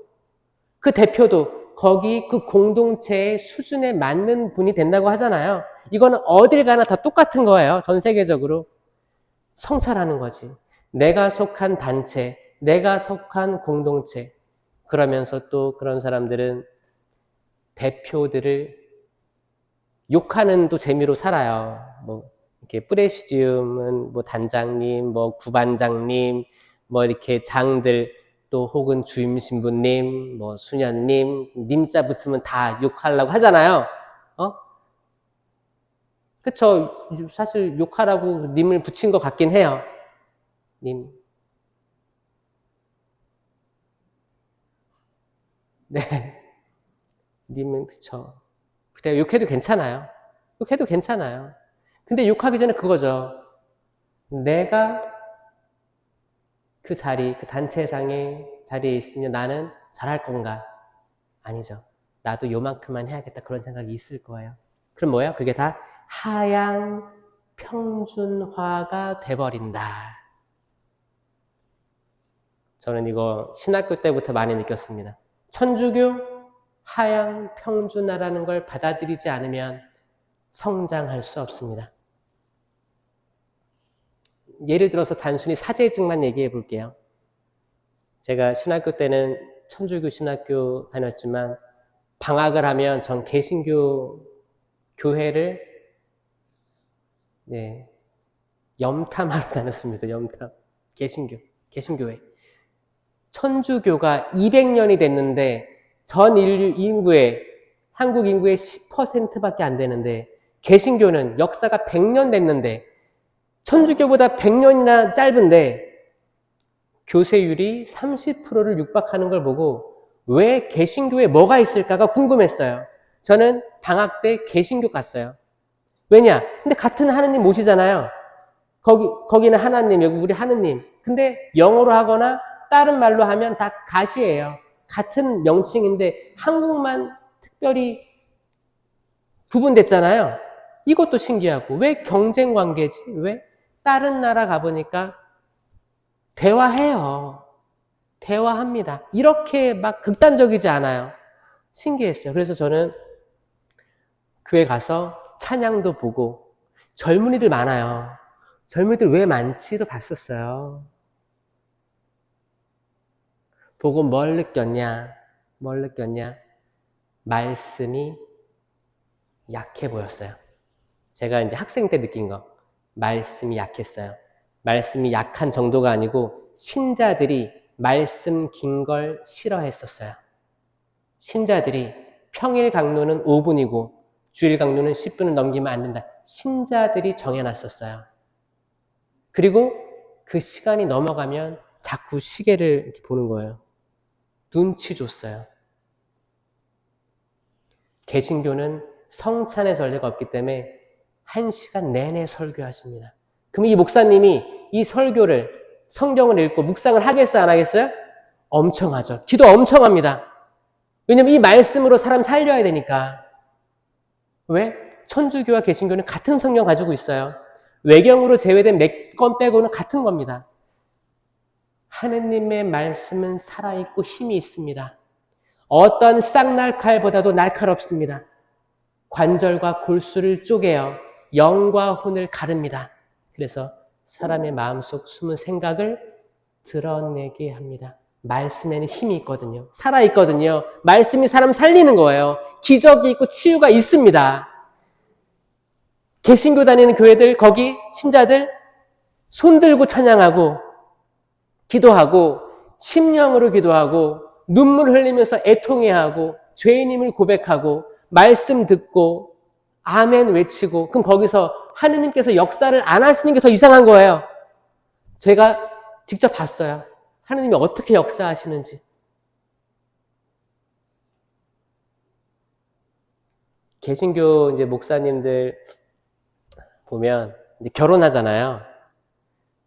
그 대표도 거기 그 공동체의 수준에 맞는 분이 된다고 하잖아요. 이거는 어딜 가나 다 똑같은 거예요. 전 세계적으로. 성찰하는 거지. 내가 속한 단체, 내가 속한 공동체. 그러면서 또 그런 사람들은 대표들을 욕하는 또 재미로 살아요. 뭐 이렇게 프레시디움은 뭐 단장님, 뭐 구반장님, 뭐 이렇게 장들, 또 혹은 주임 신부님, 뭐 수녀님, 님자 붙으면 다 욕하려고 하잖아요. 그쵸? 사실 욕하라고 님을 붙인 것 같긴 해요. 님. 네. 님은 그쵸. 그래, 욕해도 괜찮아요. 욕해도 괜찮아요. 근데 욕하기 전에 그거죠. 내가 그 자리, 그 단체장의 자리에 있으면 나는 잘할 건가? 아니죠. 나도 요만큼만 해야겠다. 그런 생각이 있을 거예요. 그럼 뭐예요? 그게 다 하향 평준화가 돼버린다. 저는 이거 신학교 때부터 많이 느꼈습니다. 천주교 하향 평준화라는 걸 받아들이지 않으면 성장할 수 없습니다. 예를 들어서 단순히 사제증만 얘기해 볼게요. 제가 신학교 때는 천주교 신학교 다녔지만 방학을 하면 전 개신교 교회를 염탐하러 다녔습니다. 염탐. 개신교회. 천주교가 200년이 됐는데 전 인구의 한국 인구의 10%밖에 안 되는데 개신교는 역사가 100년 됐는데 천주교보다 100년이나 짧은데 교세율이 30%를 육박하는 걸 보고 왜 개신교에 뭐가 있을까가 궁금했어요. 저는 방학 때 개신교 갔어요. 왜냐? 근데 같은 하느님 모시잖아요. 거기는 하나님, 여기 우리 하느님. 근데 영어로 하거나 다른 말로 하면 다 가시예요. 같은 명칭인데 한국만 특별히 구분됐잖아요. 이것도 신기하고 왜 경쟁 관계지? 왜? 다른 나라 가보니까 대화해요. 대화합니다. 이렇게 막 극단적이지 않아요. 신기했어요. 그래서 저는 교회 가서 찬양도 보고 젊은이들 많아요. 젊은이들 왜 많지도 봤었어요. 보고 뭘 느꼈냐? 말씀이 약해 보였어요. 제가 이제 학생 때 느낀 거. 말씀이 약했어요. 말씀이 약한 정도가 아니고 신자들이 말씀 긴 걸 싫어했었어요. 신자들이 평일 강론은 5분이고 주일 강론은 10분을 넘기면 안 된다. 신자들이 정해놨었어요. 그리고 그 시간이 넘어가면 자꾸 시계를 이렇게 보는 거예요. 눈치 줬어요. 개신교는 성찬의 전례가 없기 때문에 1시간 내내 설교하십니다. 그럼 이 목사님이 이 설교를 성경을 읽고 묵상을 하겠어요? 안 하겠어요? 엄청 하죠. 기도 엄청 합니다. 왜냐면 이 말씀으로 사람 살려야 되니까. 왜? 천주교와 개신교는 같은 성경 가지고 있어요. 외경으로 제외된 몇 건 빼고는 같은 겁니다. 하느님의 말씀은 살아있고 힘이 있습니다. 어떤 쌍날칼보다도 날카롭습니다. 관절과 골수를 쪼개어 영과 혼을 가릅니다. 그래서 사람의 마음속 숨은 생각을 드러내게 합니다. 말씀에는 힘이 있거든요. 살아있거든요. 말씀이 사람 살리는 거예요. 기적이 있고 치유가 있습니다. 개신교 다니는 교회들, 거기 신자들 손들고 찬양하고 기도하고 심령으로 기도하고 눈물 흘리면서 애통해하고 죄인임을 고백하고 말씀 듣고 아멘 외치고, 그럼 거기서 하느님께서 역사를 안 하시는 게 더 이상한 거예요. 제가 직접 봤어요. 하느님이 어떻게 역사하시는지. 개신교 이제 목사님들 보면 이제 결혼하잖아요.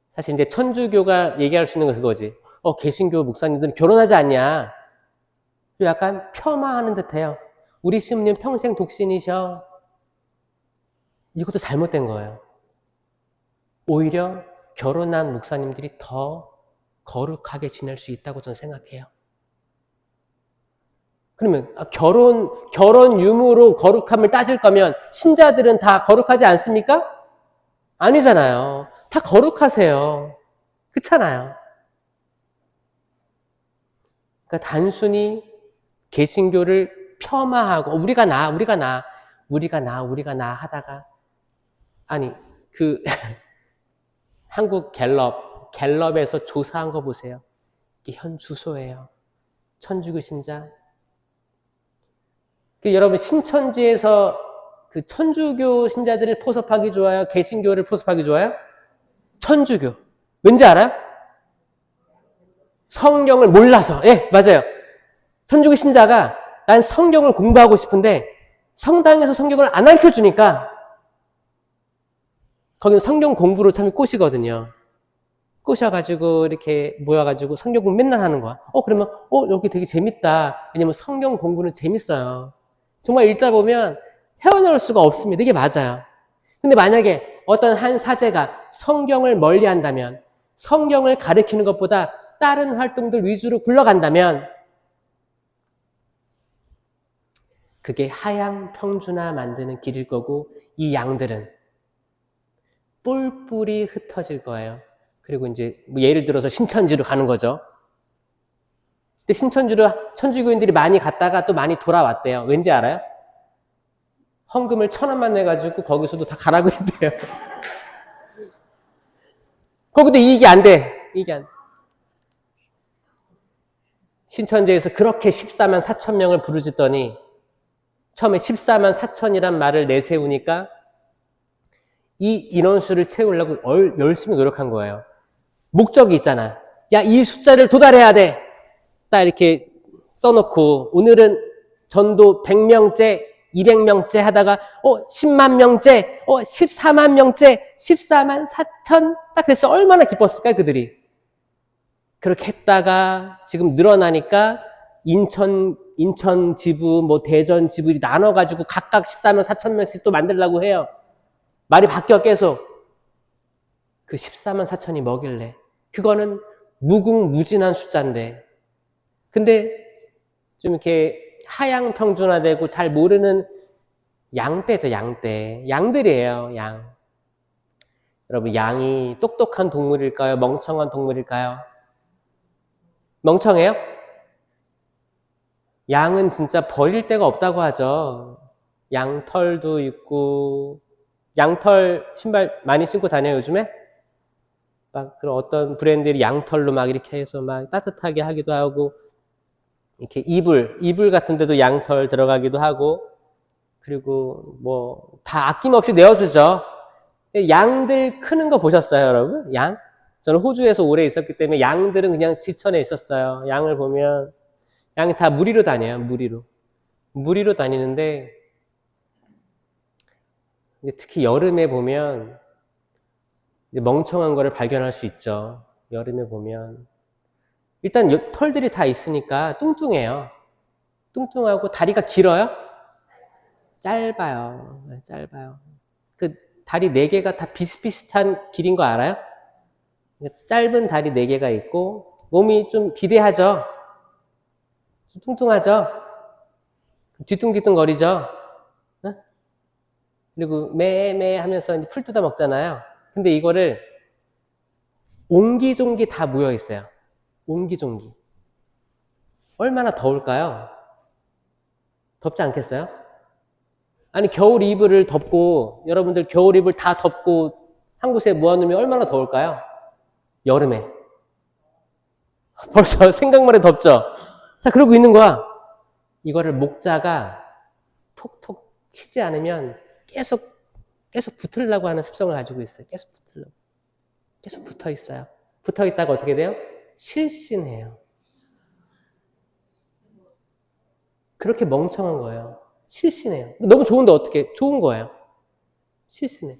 사실 이제 천주교가 얘기할 수 있는 건 그거지. 개신교 목사님들은 결혼하지 않냐. 약간 폄하하는 듯해요. 우리 시부님 평생 독신이셔. 이것도 잘못된 거예요. 오히려 결혼한 목사님들이 더 거룩하게 지낼 수 있다고 저는 생각해요. 그러면 결혼 유무로 거룩함을 따질 거면 신자들은 다 거룩하지 않습니까? 아니잖아요. 다 거룩하세요. 그렇잖아요. 그러니까 단순히 개신교를 폄하하고 우리가 나 하다가, 아니 한국 갤럽에서 조사한 거 보세요. 이게 현 주소예요. 천주교 신자. 여러분 신천지에서 그 천주교 신자들을 포섭하기 좋아요? 개신교를 포섭하기 좋아요? 천주교. 왠지 알아요? 성경을 몰라서. 예, 맞아요. 천주교 신자가 난 성경을 공부하고 싶은데 성당에서 성경을 안 가르쳐주니까 거기는 성경 공부로 참 꼬시거든요. 꼬셔가지고 이렇게 모여가지고 성경 공부 맨날 하는 거야. 그러면 여기 되게 재밌다. 왜냐면 성경 공부는 재밌어요. 정말 읽다 보면 헤어나올 수가 없습니다. 이게 맞아요. 근데 만약에 어떤 한 사제가 성경을 멀리 한다면, 성경을 가르치는 것보다 다른 활동들 위주로 굴러간다면 그게 하향 평준화 만드는 길일 거고, 이 양들은 뿔뿔이 흩어질 거예요. 그리고 이제 예를 들어서 신천지로 가는 거죠. 근데 신천지로 천주교인들이 많이 갔다가 또 많이 돌아왔대요. 왠지 알아요? 헌금을 1,000원만 내가지고 거기서도 다 가라고 했대요. 거기도 이익이 안 돼. 신천지에서 그렇게 14만 4천 명을 부르짖더니 처음에 14만 4천이란 말을 내세우니까 이 인원수를 채우려고 열심히 노력한 거예요. 목적이 있잖아. 야, 이 숫자를 도달해야 돼. 딱 이렇게 써놓고 오늘은 전도 100명째, 200명째 하다가 10만 명째, 14만 명째, 14만 4천 딱 됐어. 얼마나 기뻤을까요, 그들이. 그렇게 했다가 지금 늘어나니까 인천 지부, 대전 지부 나눠가지고 각각 14만 4천 명씩 또 만들려고 해요. 말이 바뀌어 계속. 그 14만 4천이 뭐길래. 그거는 무궁무진한 숫자인데. 근데 좀 이렇게 하향 평준화되고 잘 모르는 양떼죠, 양떼. 양들이에요, 양. 여러분, 양이 똑똑한 동물일까요? 멍청한 동물일까요? 멍청해요? 양은 진짜 버릴 데가 없다고 하죠. 양털도 있고, 양털 신발 많이 신고 다녀요, 요즘에? 막 그런 어떤 브랜드들이 양털로 막 이렇게 해서 막 따뜻하게 하기도 하고, 이렇게 이불 같은 데도 양털 들어가기도 하고, 그리고 다 아낌없이 내어주죠. 양들 크는 거 보셨어요, 여러분? 양? 저는 호주에서 오래 있었기 때문에 양들은 그냥 지천에 있었어요. 양을 보면 양이 다 무리로 다녀요. 무리로 다니는데 특히 여름에 보면 멍청한 거를 발견할 수 있죠. 여름에 보면 일단 털들이 다 있으니까 뚱뚱해요. 뚱뚱하고 다리가 길어요? 짧아요. 짧아요. 그 다리 4개가 다 비슷비슷한 길인 거 알아요? 짧은 다리 4개가 있고 몸이 좀 비대하죠? 좀 뚱뚱하죠? 뒤뚱뒤뚱 거리죠? 그리고 매매 하면서 풀 뜯어 먹잖아요. 근데 이거를 옹기종기 다 모여 있어요. 옹기종기. 얼마나 더울까요? 덥지 않겠어요? 아니 겨울 이불을 덮고 여러분들 겨울 이불 다 덮고 한 곳에 모아놓으면 얼마나 더울까요? 여름에. 벌써 생각만 해도 덥죠? 자, 그러고 있는 거야. 이거를 목자가 톡톡 치지 않으면 계속 붙으려고 하는 습성을 가지고 있어요. 계속 붙으려고. 계속 붙어 있어요. 붙어 있다가 어떻게 돼요? 실신해요. 그렇게 멍청한 거예요. 실신해요. 너무 좋은데 어떻게? 좋은 거예요. 실신해.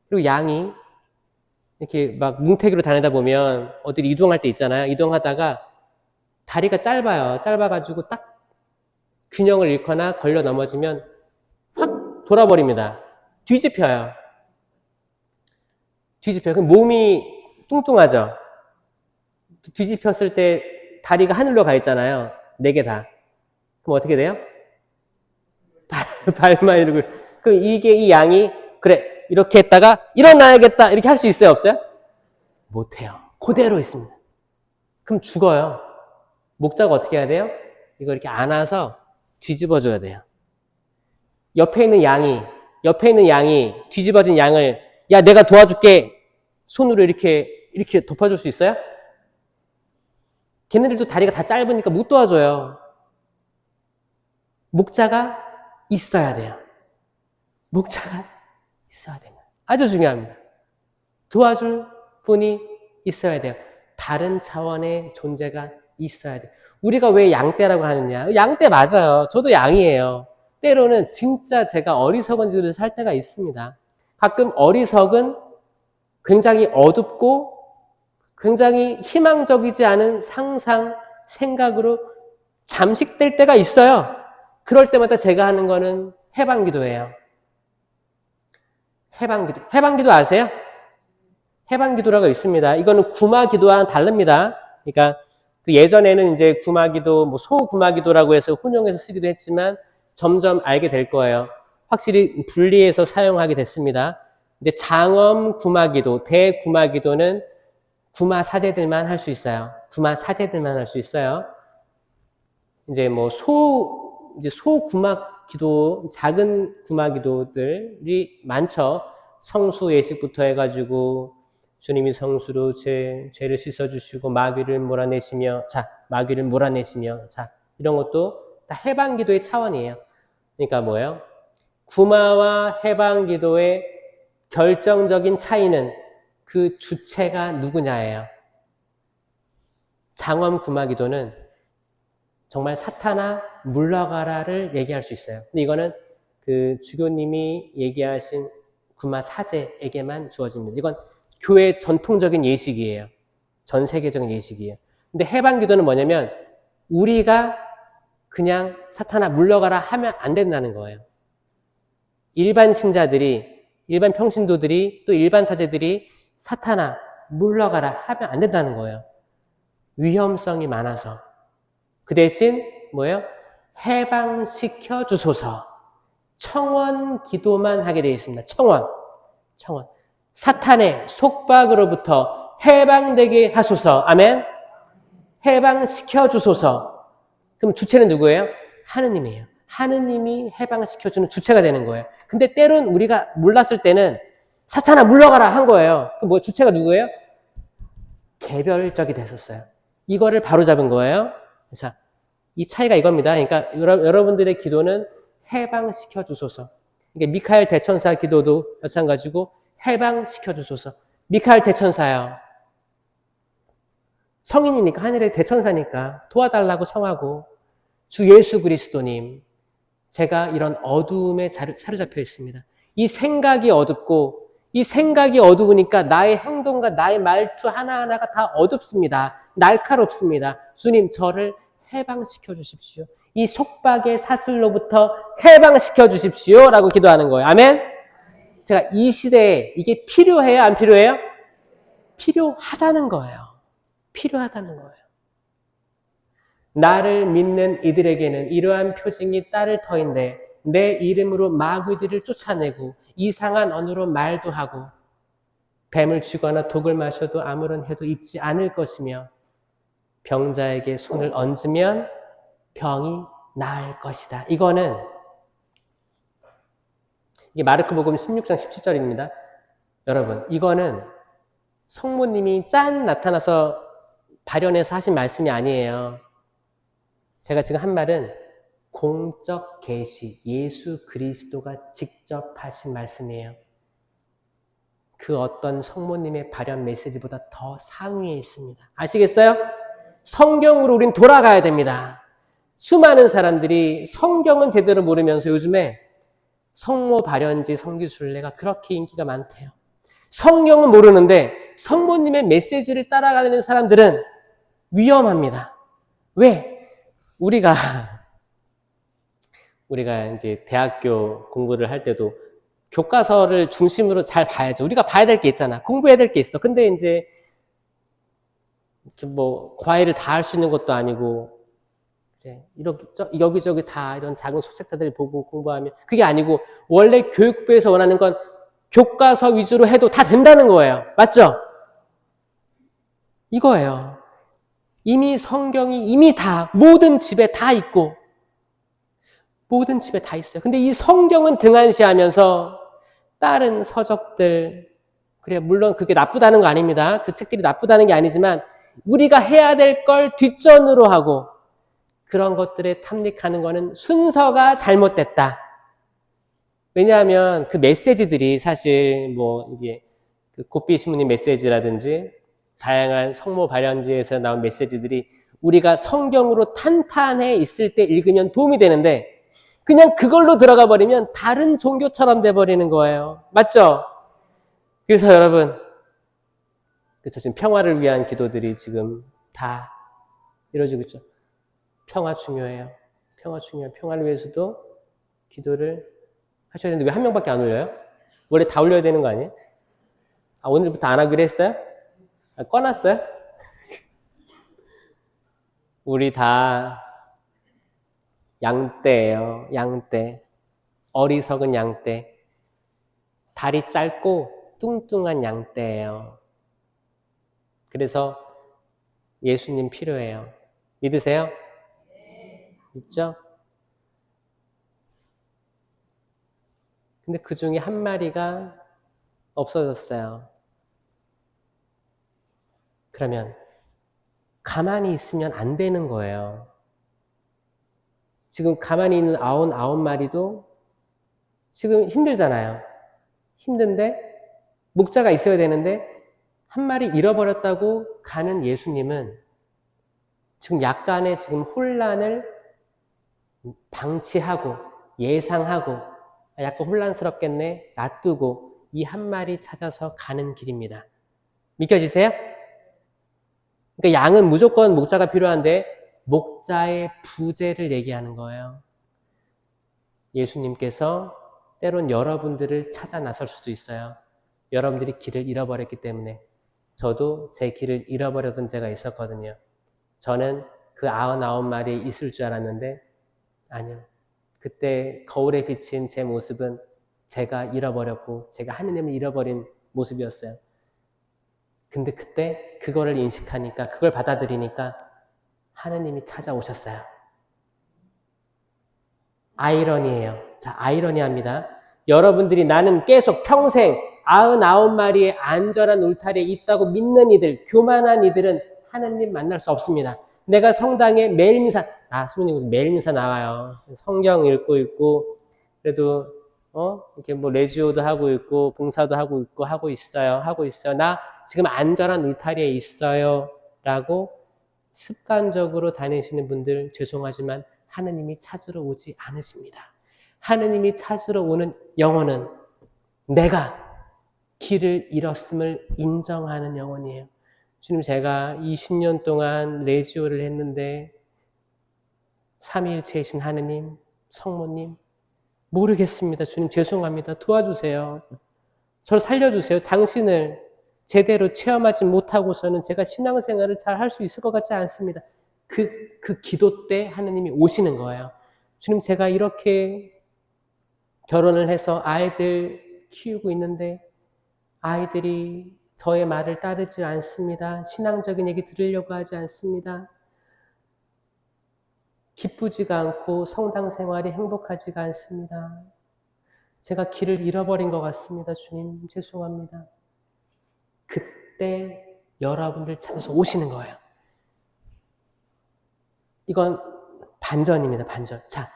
그리고 양이 이렇게 막 뭉태기로 다니다 보면 어디 이동할 때 있잖아요. 이동하다가 다리가 짧아요. 짧아가지고 딱 균형을 잃거나 걸려 넘어지면 확 돌아버립니다. 뒤집혀요. 뒤집혀요. 그럼 몸이 뚱뚱하죠. 뒤집혔을 때 다리가 하늘로 가 있잖아요. 4개 다. 그럼 어떻게 돼요? 발만 이러고. 그럼 이게 이 양이 그래 이렇게 했다가 일어나야겠다 이렇게 할 수 있어요? 없어요? 못해요. 그대로 있습니다. 그럼 죽어요. 목자가 어떻게 해야 돼요? 이거 이렇게 안아서 뒤집어줘야 돼요. 옆에 있는 양이 뒤집어진 양을 야 내가 도와줄게 손으로 이렇게 덮어줄 수 있어요? 걔네들도 다리가 다 짧으니까 못 도와줘요. 목자가 있어야 돼요. 목자가 있어야 돼요. 아주 중요합니다. 도와줄 분이 있어야 돼요. 다른 차원의 존재가 있어야 돼요. 우리가 왜 양떼라고 하느냐? 양떼 맞아요. 저도 양이에요. 때로는 진짜 제가 어리석은 짓을 살 때가 있습니다. 가끔 어리석은 굉장히 어둡고 굉장히 희망적이지 않은 상상, 생각으로 잠식될 때가 있어요. 그럴 때마다 제가 하는 거는 해방기도예요. 해방기도 아세요? 해방기도라고 있습니다. 이거는 구마기도와는 다릅니다. 그러니까 예전에는 이제 구마기도, 뭐 소구마기도라고 해서 혼용해서 쓰기도 했지만 점점 알게 될 거예요. 확실히 분리해서 사용하게 됐습니다. 이제 장엄 구마기도, 대구마기도는 구마 사제들만 할 수 있어요. 구마 사제들만 할 수 있어요. 이제 뭐 소구마기도, 작은 구마기도들이 많죠. 성수 예식부터 해가지고 주님이 성수로 죄를 씻어주시고 마귀를 몰아내시며 자 이런 것도 다 해방기도의 차원이에요. 그러니까 뭐예요? 구마와 해방기도의 결정적인 차이는 그 주체가 누구냐예요. 장엄 구마기도는 정말 사탄아 물러가라를 얘기할 수 있어요. 근데 이거는 그 주교님이 얘기하신 구마 사제에게만 주어집니다. 이건 교회 전통적인 예식이에요. 전 세계적인 예식이에요. 근데 해방기도는 뭐냐면 우리가 그냥 사탄아 물러가라 하면 안 된다는 거예요. 일반 신자들이, 일반 평신도들이, 또 일반 사제들이 사탄아 물러가라 하면 안 된다는 거예요. 위험성이 많아서. 그 대신 뭐예요? 해방시켜 주소서. 청원 기도만 하게 되어 있습니다. 청원. 사탄의 속박으로부터 해방되게 하소서. 아멘. 해방시켜 주소서. 그럼 주체는 누구예요? 하느님이에요. 하느님이 해방시켜주는 주체가 되는 거예요. 근데 때론 우리가 몰랐을 때는 사탄아 물러가라 한 거예요. 그럼 뭐 주체가 누구예요? 개별적이 됐었어요. 이거를 바로잡은 거예요. 자, 이 차이가 이겁니다. 그러니까 여러분들의 기도는 해방시켜 주소서. 이게 미카엘 대천사 기도도 마찬가지고 해방시켜 주소서. 미카엘 대천사요. 성인이니까 하늘의 대천사니까 도와달라고 청하고 주 예수 그리스도님 제가 이런 어두움에 사로잡혀 있습니다. 이 생각이 어둡고 이 생각이 어두우니까 나의 행동과 나의 말투 하나하나가 다 어둡습니다. 날카롭습니다. 주님, 저를 해방시켜 주십시오. 이 속박의 사슬로부터 해방시켜 주십시오. 라고 기도하는 거예요. 아멘? 제가 이 시대에 이게 필요해요? 안 필요해요? 필요하다는 거예요. 필요하다는 거예요. 나를 믿는 이들에게는 이러한 표징이 따를 터인데 내 이름으로 마귀들을 쫓아내고 이상한 언어로 말도 하고 뱀을 쥐거나 독을 마셔도 아무런 해도 입지 않을 것이며 병자에게 손을 얹으면 병이 나을 것이다. 이거는 이게 마르코복음 16장 17절입니다. 여러분, 이거는 성모님이 짠 나타나서 발현해서 하신 말씀이 아니에요. 제가 지금 한 말은 공적 계시, 예수 그리스도가 직접 하신 말씀이에요. 그 어떤 성모님의 발현 메시지보다 더 상위에 있습니다. 아시겠어요? 성경으로 우린 돌아가야 됩니다. 수많은 사람들이 성경은 제대로 모르면서 요즘에 성모 발현지 성기순례가 그렇게 인기가 많대요. 성경은 모르는데 성모님의 메시지를 따라가는 사람들은 위험합니다. 왜? 우리가 이제 대학교 공부를 할 때도 교과서를 중심으로 잘 봐야죠. 우리가 봐야 될 게 있잖아. 공부해야 될 게 있어. 근데 이제 뭐 과외를 다 할 수 있는 것도 아니고 그래, 여기저기 다 이런 작은 소책자들 보고 공부하면 그게 아니고 원래 교육부에서 원하는 건 교과서 위주로 해도 다 된다는 거예요. 맞죠? 이거예요. 이미 성경이 이미 다 모든 집에 다 있고 모든 집에 다 있어요. 근데 이 성경은 등한시하면서 다른 서적들, 그래 물론 그게 나쁘다는 거 아닙니다. 그 책들이 나쁘다는 게 아니지만 우리가 해야 될 걸 뒷전으로 하고 그런 것들에 탐닉하는 거는 순서가 잘못됐다. 왜냐하면 그 메시지들이 사실 뭐 이제 그 고삐 신부님 메시지라든지 다양한 성모 발현지에서 나온 메시지들이 우리가 성경으로 탄탄해 있을 때 읽으면 도움이 되는데 그냥 그걸로 들어가 버리면 다른 종교처럼 돼버리는 거예요. 맞죠? 그래서 여러분, 그렇죠. 지금 평화를 위한 기도들이 지금 다 이루어지고 있죠. 평화 중요해요. 평화 중요해요. 평화를 위해서도 기도를 하셔야 되는데 왜 한 명밖에 안 올려요? 원래 다 올려야 되는 거 아니에요? 아, 오늘부터 안 하기로 했어요? 아, 꺼놨어요? 우리 다 양떼예요. 양떼. 어리석은 양떼. 다리 짧고 뚱뚱한 양떼예요. 그래서 예수님 필요해요. 믿으세요? 믿죠? 근데 그 중에 한 마리가 없어졌어요. 그러면 가만히 있으면 안 되는 거예요. 지금 가만히 있는 99마리도 지금 힘들잖아요. 힘든데 목자가 있어야 되는데 한 마리 잃어버렸다고 가는 예수님은 지금 약간의 지금 혼란을 방치하고 예상하고 약간 혼란스럽겠네 놔두고 이 한 마리 찾아서 가는 길입니다. 믿겨지세요? 그러니까 양은 무조건 목자가 필요한데 목자의 부재를 얘기하는 거예요. 예수님께서 때론 여러분들을 찾아 나설 수도 있어요. 여러분들이 길을 잃어버렸기 때문에 저도 제 길을 잃어버렸던 때가 있었거든요. 저는 그 99마리 있을 줄 알았는데 아니요. 그때 거울에 비친 제 모습은 제가 잃어버렸고 제가 하느님을 잃어버린 모습이었어요. 근데 그때 그거를 인식하니까 그걸 받아들이니까 하느님이 찾아오셨어요. 아이러니예요. 자, 아이러니합니다. 여러분들이 나는 계속 평생 99마리의 안전한 울타리에 있다고 믿는 이들, 교만한 이들은 하느님 만날 수 없습니다. 내가 성당에 매일 미사, 수모님 매일 미사 나와요. 성경 읽고 있고, 그래도, 이렇게 뭐 레지오도 하고 있고, 봉사도 하고 있어요. 나 지금 안전한 울타리에 있어요. 라고 습관적으로 다니시는 분들 죄송하지만 하느님이 찾으러 오지 않으십니다. 하느님이 찾으러 오는 영혼은 내가 길을 잃었음을 인정하는 영혼이에요. 주님, 제가 20년 동안 레지오를 했는데 삼위일체이신 하느님, 성모님, 모르겠습니다. 주님, 죄송합니다. 도와주세요. 저를 살려주세요. 당신을 제대로 체험하지 못하고서는 제가 신앙생활을 잘 할 수 있을 것 같지 않습니다. 그 기도 때 하느님이 오시는 거예요. 주님, 제가 이렇게 결혼을 해서 아이들 키우고 있는데 아이들이 저의 말을 따르지 않습니다. 신앙적인 얘기 들으려고 하지 않습니다. 기쁘지가 않고 성당 생활이 행복하지가 않습니다. 제가 길을 잃어버린 것 같습니다. 주님, 죄송합니다. 그때 여러분들 찾아서 오시는 거예요. 이건 반전입니다. 반전. 자,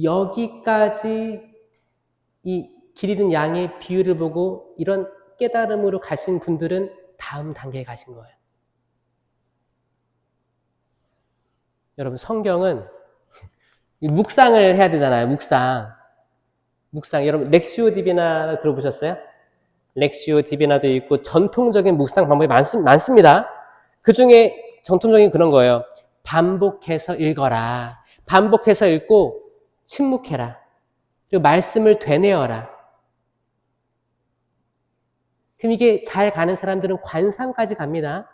여기까지 이 길 잃은 양의 비유를 보고 이런 깨달음으로 가신 분들은 다음 단계에 가신 거예요. 여러분, 성경은 묵상을 해야 되잖아요. 묵상. 여러분, 렉시오 디비나 들어보셨어요? 렉시오 디비나도 있고 전통적인 묵상 방법이 많습니다. 그 중에 전통적인 그런 거예요. 반복해서 읽어라. 반복해서 읽고 침묵해라. 그리고 말씀을 되뇌어라. 그럼 이게 잘 가는 사람들은 관상까지 갑니다.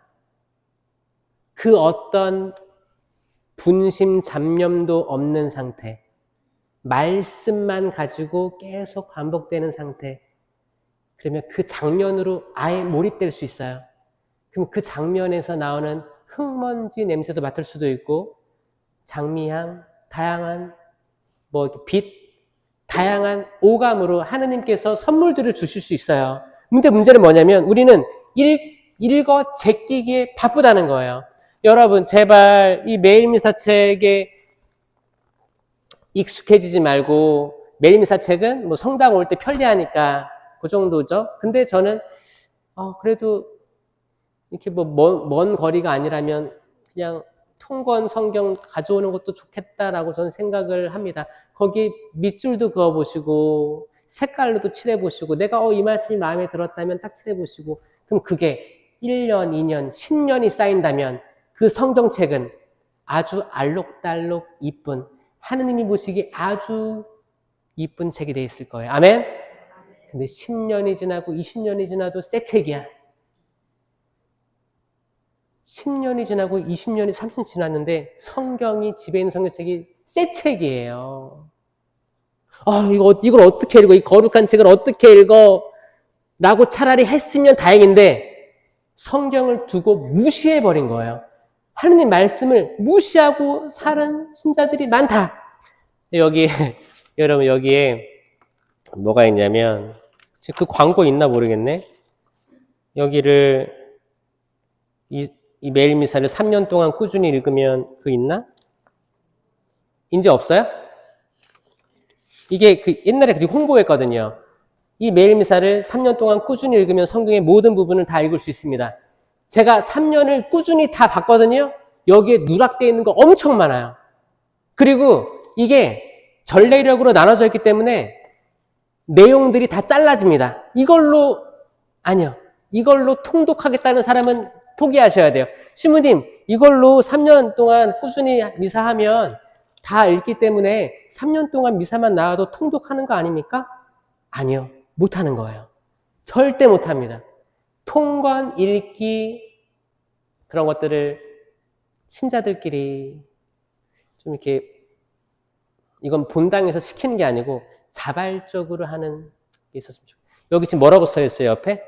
그 어떤 분심, 잡념도 없는 상태. 말씀만 가지고 계속 반복되는 상태. 그러면 그 장면으로 아예 몰입될 수 있어요. 그럼 그 장면에서 나오는 흙먼지 냄새도 맡을 수도 있고, 장미향, 다양한 빛, 다양한 오감으로 하느님께서 선물들을 주실 수 있어요. 근데 문제는 뭐냐면 우리는 읽어 제끼기에 바쁘다는 거예요. 여러분, 제발 이 매일미사책에 익숙해지지 말고, 매일미사책은 뭐 성당 올 때 편리하니까 그 정도죠. 근데 저는 그래도 이렇게 먼 거리가 아니라면 그냥 통건 성경 가져오는 것도 좋겠다라고 저는 생각을 합니다. 거기 밑줄도 그어보시고 색깔로도 칠해보시고 내가 이 말씀이 마음에 들었다면 딱 칠해보시고, 그럼 그게 1년, 2년, 10년이 쌓인다면 그 성경책은 아주 알록달록 이쁜, 하느님이 보시기에 아주 이쁜 책이 돼 있을 거예요. 아멘? 근데 10년이 지나고 20년이 지나도 새 책이야. 10년이 지나고 20년이 30년이 지났는데 성경이, 집에 있는 성경책이 새 책이에요. 이걸 어떻게 읽어? 이 거룩한 책을 어떻게 읽어? 라고 차라리 했으면 다행인데 성경을 두고 무시해버린 거예요. 하느님 말씀을 무시하고 사는 신자들이 많다. 여러분, 여기에 뭐가 있냐면, 그 광고 있나 모르겠네. 여기를, 이 매일미사를 3년 동안 꾸준히 읽으면 있나? 이제 없어요? 이게 옛날에 홍보했거든요. 이 매일미사를 3년 동안 꾸준히 읽으면 성경의 모든 부분을 다 읽을 수 있습니다. 제가 3년을 꾸준히 다 봤거든요. 여기에 누락되어 있는 거 엄청 많아요. 그리고 이게 전례력으로 나눠져 있기 때문에 내용들이 다 잘라집니다. 이걸로 통독하겠다는 사람은 포기하셔야 돼요. 신부님, 이걸로 3년 동안 꾸준히 미사하면 다 읽기 때문에 3년 동안 미사만 나와도 통독하는 거 아닙니까? 아니요. 못하는 거예요. 절대 못합니다. 통관, 읽기, 그런 것들을 신자들끼리 좀 이렇게, 이건 본당에서 시키는 게 아니고 자발적으로 하는 게 있었으면 좋겠어요. 여기 지금 뭐라고 써 있어요, 옆에?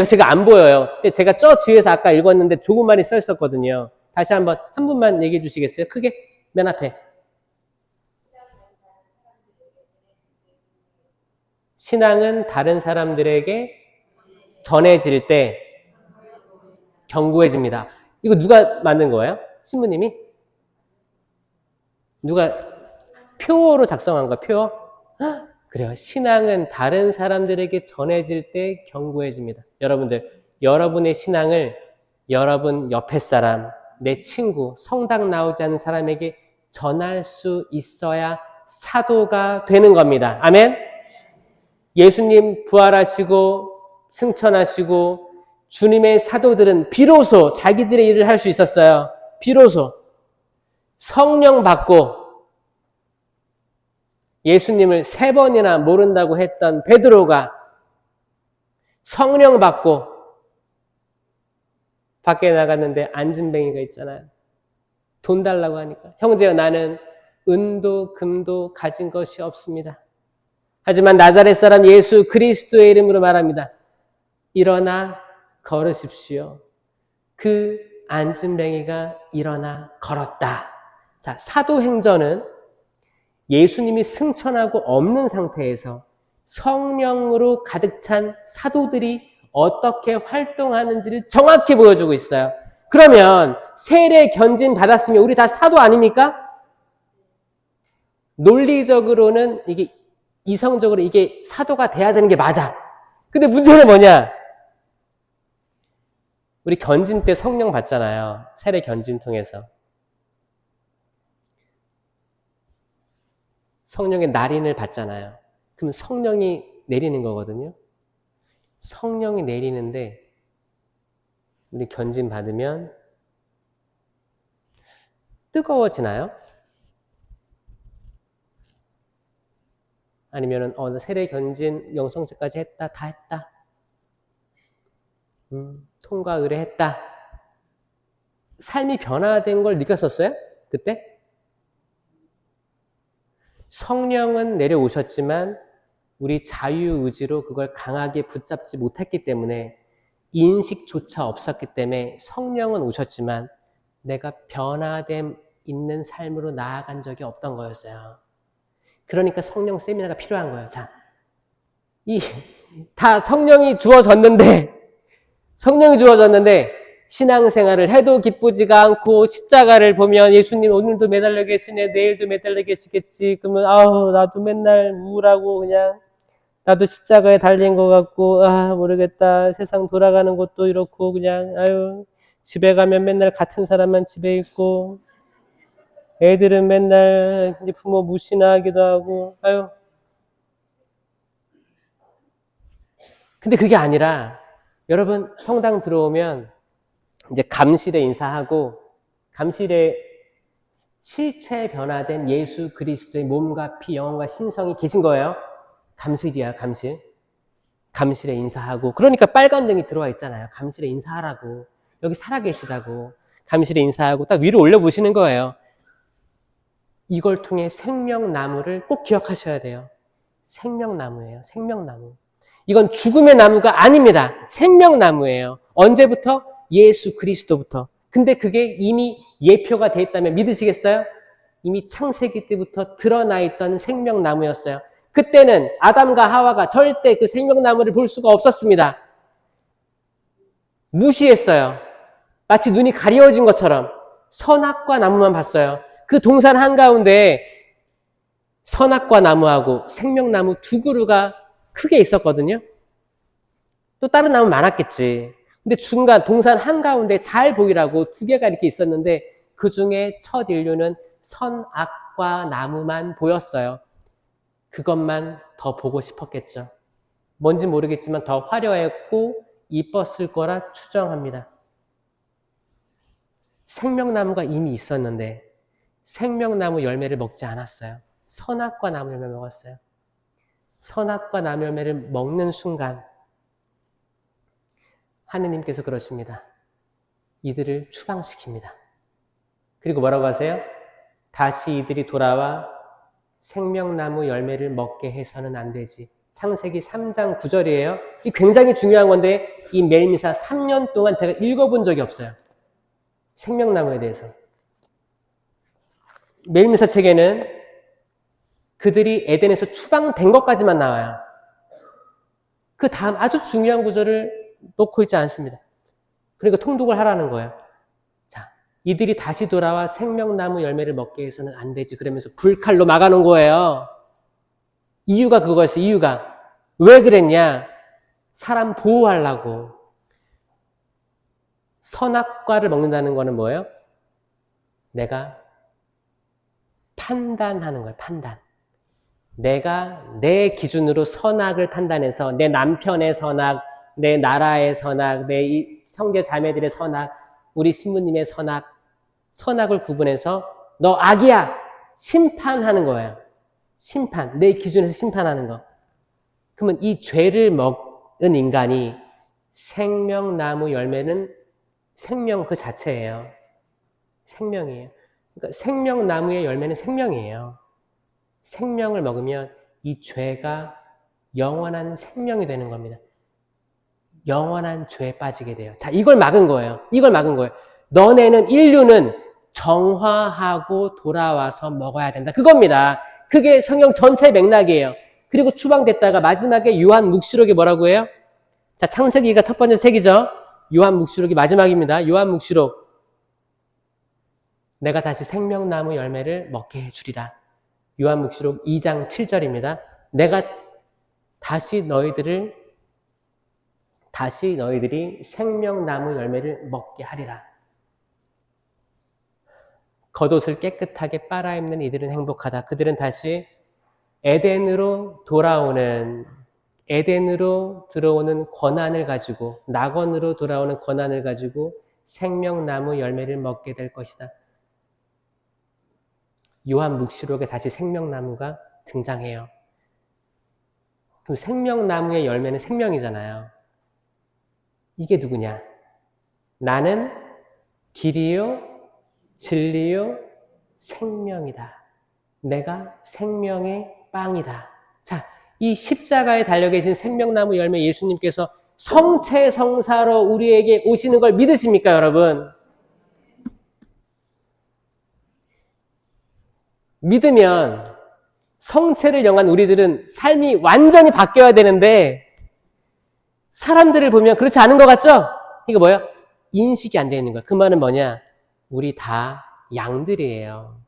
제가 안 보여요. 근데 제가 저 뒤에서 아까 읽었는데 조그만히 써 있었거든요. 다시 한 분만 얘기해 주시겠어요? 크게? 맨 앞에. 신앙은 다른 사람들에게 전해질 때 견고해집니다. 이거 누가 만든 거예요? 신부님이? 누가 표어로 작성한 거야, 표어? 그래요. 신앙은 다른 사람들에게 전해질 때 견고해집니다. 여러분들, 여러분의 신앙을 여러분 옆에 사람, 내 친구, 성당 나오지 않는 사람에게 전할 수 있어야 사도가 되는 겁니다. 아멘? 예수님 부활하시고 승천하시고 주님의 사도들은 비로소 자기들의 일을 할 수 있었어요. 비로소 성령 받고 예수님을 3번이나 모른다고 했던 베드로가 성령 받고 밖에 나갔는데 안진뱅이가 있잖아요. 돈 달라고 하니까 형제여 나는 은도 금도 가진 것이 없습니다. 하지만 나자렛 사람 예수 그리스도의 이름으로 말합니다. 일어나 걸으십시오. 그 안진뱅이가 일어나 걸었다. 자, 사도행전은 예수님이 승천하고 없는 상태에서 성령으로 가득 찬 사도들이 어떻게 활동하는지를 정확히 보여주고 있어요. 그러면 세례 견진 받았으면 우리 다 사도 아닙니까? 논리적으로는 이게 이성적으로 이게 사도가 돼야 되는 게 맞아. 근데 문제는 뭐냐? 우리 견진 때 성령 받잖아요. 세례 견진 통해서. 성령의 날인을 받잖아요. 그럼 성령이 내리는 거거든요. 성령이 내리는데 우리 견진 받으면 뜨거워지나요? 아니면은 세례 견진 영성제까지 했다, 다 했다. 통과 의뢰했다. 삶이 변화된 걸 느꼈었어요? 그때? 성령은 내려오셨지만 우리 자유의지로 그걸 강하게 붙잡지 못했기 때문에 인식조차 없었기 때문에 성령은 오셨지만 내가 변화됨 있는 삶으로 나아간 적이 없던 거였어요. 그러니까 성령 세미나가 필요한 거예요. 자, 다 성령이 주어졌는데 신앙생활을 해도 기쁘지가 않고 십자가를 보면 예수님 오늘도 매달려 계시네, 내일도 매달려 계시겠지. 그러면 나도 맨날 우울하고 그냥 나도 십자가에 달린 것 같고 모르겠다. 세상 돌아가는 것도 이렇고 그냥 집에 가면 맨날 같은 사람만 집에 있고 애들은 맨날 이제 부모 무시나 하기도 하고 근데 그게 아니라 여러분 성당 들어오면 이제 감실에 인사하고 감실에 실체 변화된 예수 그리스도의 몸과 피, 영혼과 신성이 계신 거예요. 감실이야, 감실. 감실에 인사하고. 그러니까 빨간 등이 들어와 있잖아요. 감실에 인사하라고. 여기 살아계시다고. 감실에 인사하고 딱 위로 올려보시는 거예요. 이걸 통해 생명나무를 꼭 기억하셔야 돼요. 생명나무예요. 생명나무. 이건 죽음의 나무가 아닙니다. 생명나무예요. 언제부터? 예수 그리스도부터. 근데 그게 이미 예표가 돼 있다면 믿으시겠어요? 이미 창세기 때부터 드러나 있던 생명나무였어요. 그때는 아담과 하와가 절대 그 생명나무를 볼 수가 없었습니다. 무시했어요. 마치 눈이 가려워진 것처럼 선악과 나무만 봤어요. 그 동산 한가운데 선악과 나무하고 생명나무 두 그루가 크게 있었거든요. 또 다른 나무 많았겠지. 근데 중간 동산 한가운데 잘 보이라고 두 개가 이렇게 있었는데 그 중에 첫 인류는 선악과 나무만 보였어요. 그것만 더 보고 싶었겠죠. 뭔지 모르겠지만 더 화려했고 이뻤을 거라 추정합니다. 생명나무가 이미 있었는데 생명나무 열매를 먹지 않았어요. 선악과 나무 열매를 먹었어요. 선악과 나무 열매를 먹는 순간 하느님께서 그러십니다. 이들을 추방시킵니다. 그리고 뭐라고 하세요? 다시 이들이 돌아와 생명나무 열매를 먹게 해서는 안 되지. 창세기 3장 9절이에요. 이 굉장히 중요한 건데 이 멜미사 3년 동안 제가 읽어본 적이 없어요. 생명나무에 대해서. 멜미사 책에는 그들이 에덴에서 추방된 것까지만 나와요. 그 다음 아주 중요한 구절을 놓고 있지 않습니다. 그러니까 통독을 하라는 거예요. 자, 이들이 다시 돌아와 생명나무 열매를 먹게 해서는 안 되지. 그러면서 불칼로 막아놓은 거예요. 이유가 그거였어요. 이유가. 왜 그랬냐? 사람 보호하려고. 선악과를 먹는다는 거는 뭐예요? 내가 판단하는 거예요. 판단. 내가 내 기준으로 선악을 판단해서 내 남편의 선악, 내 나라의 선악, 내 이 형제 자매들의 선악, 우리 신부님의 선악을 구분해서 너 악이야! 심판하는 거예요. 심판. 내 기준에서 심판하는 거. 그러면 이 죄를 먹은 인간이 생명나무 열매는 생명 그 자체예요. 생명이에요. 그러니까 생명나무의 열매는 생명이에요. 생명을 먹으면 이 죄가 영원한 생명이 되는 겁니다. 영원한 죄에 빠지게 돼요. 자, 이걸 막은 거예요. 이걸 막은 거예요. 너네는 인류는 정화하고 돌아와서 먹어야 된다. 그겁니다. 그게 성경 전체의 맥락이에요. 그리고 추방됐다가 마지막에 요한묵시록이 뭐라고 해요? 자, 창세기가 첫 번째 책이죠. 요한묵시록이 마지막입니다. 요한묵시록. 내가 다시 생명나무 열매를 먹게 해주리라. 요한묵시록 2장 7절입니다. 내가 다시 너희들이 생명나무 열매를 먹게 하리라. 겉옷을 깨끗하게 빨아입는 이들은 행복하다. 그들은 다시 에덴으로 들어오는 권한을 가지고, 낙원으로 돌아오는 권한을 가지고 생명나무 열매를 먹게 될 것이다. 요한묵시록에 다시 생명나무가 등장해요. 그럼 생명나무의 열매는 생명이잖아요. 이게 누구냐? 나는 길이요, 진리요, 생명이다. 내가 생명의 빵이다. 자, 이 십자가에 달려 계신 생명나무 열매 예수님께서 성체성사로 우리에게 오시는 걸 믿으십니까, 여러분? 믿으면 성체를 영한 우리들은 삶이 완전히 바뀌어야 되는데 사람들을 보면 그렇지 않은 것 같죠? 이거 뭐예요? 인식이 안 되는 거야. 그 말은 뭐냐? 우리 다 양들이에요.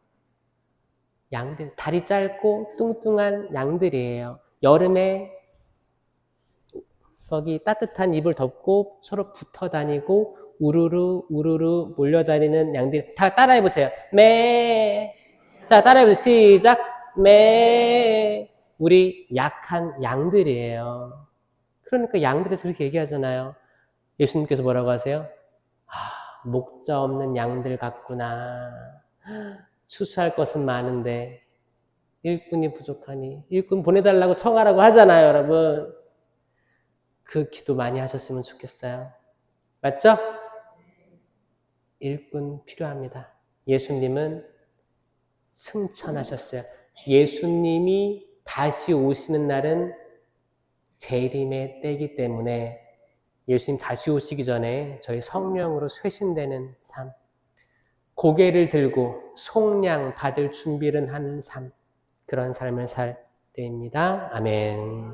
양들, 다리 짧고 뚱뚱한 양들이에요. 여름에 거기 따뜻한 이불 덮고 서로 붙어 다니고 우르르 몰려다니는 양들. 다 따라해보세요. 매. 자, 따라해보세요. 시작. 매. 우리 약한 양들이에요. 그러니까 양들에서 그렇게 얘기하잖아요. 예수님께서 뭐라고 하세요? 목자 없는 양들 같구나. 추수할 것은 많은데 일꾼이 부족하니 일꾼 보내달라고 청하라고 하잖아요, 여러분. 그 기도 많이 하셨으면 좋겠어요. 맞죠? 일꾼 필요합니다. 예수님은 승천하셨어요. 예수님이 다시 오시는 날은 재림의 때이기 때문에 예수님 다시 오시기 전에 저희 성령으로 쇄신되는 삶, 고개를 들고 속량 받을 준비를 하는 삶, 그런 삶을 살 때입니다. 아멘.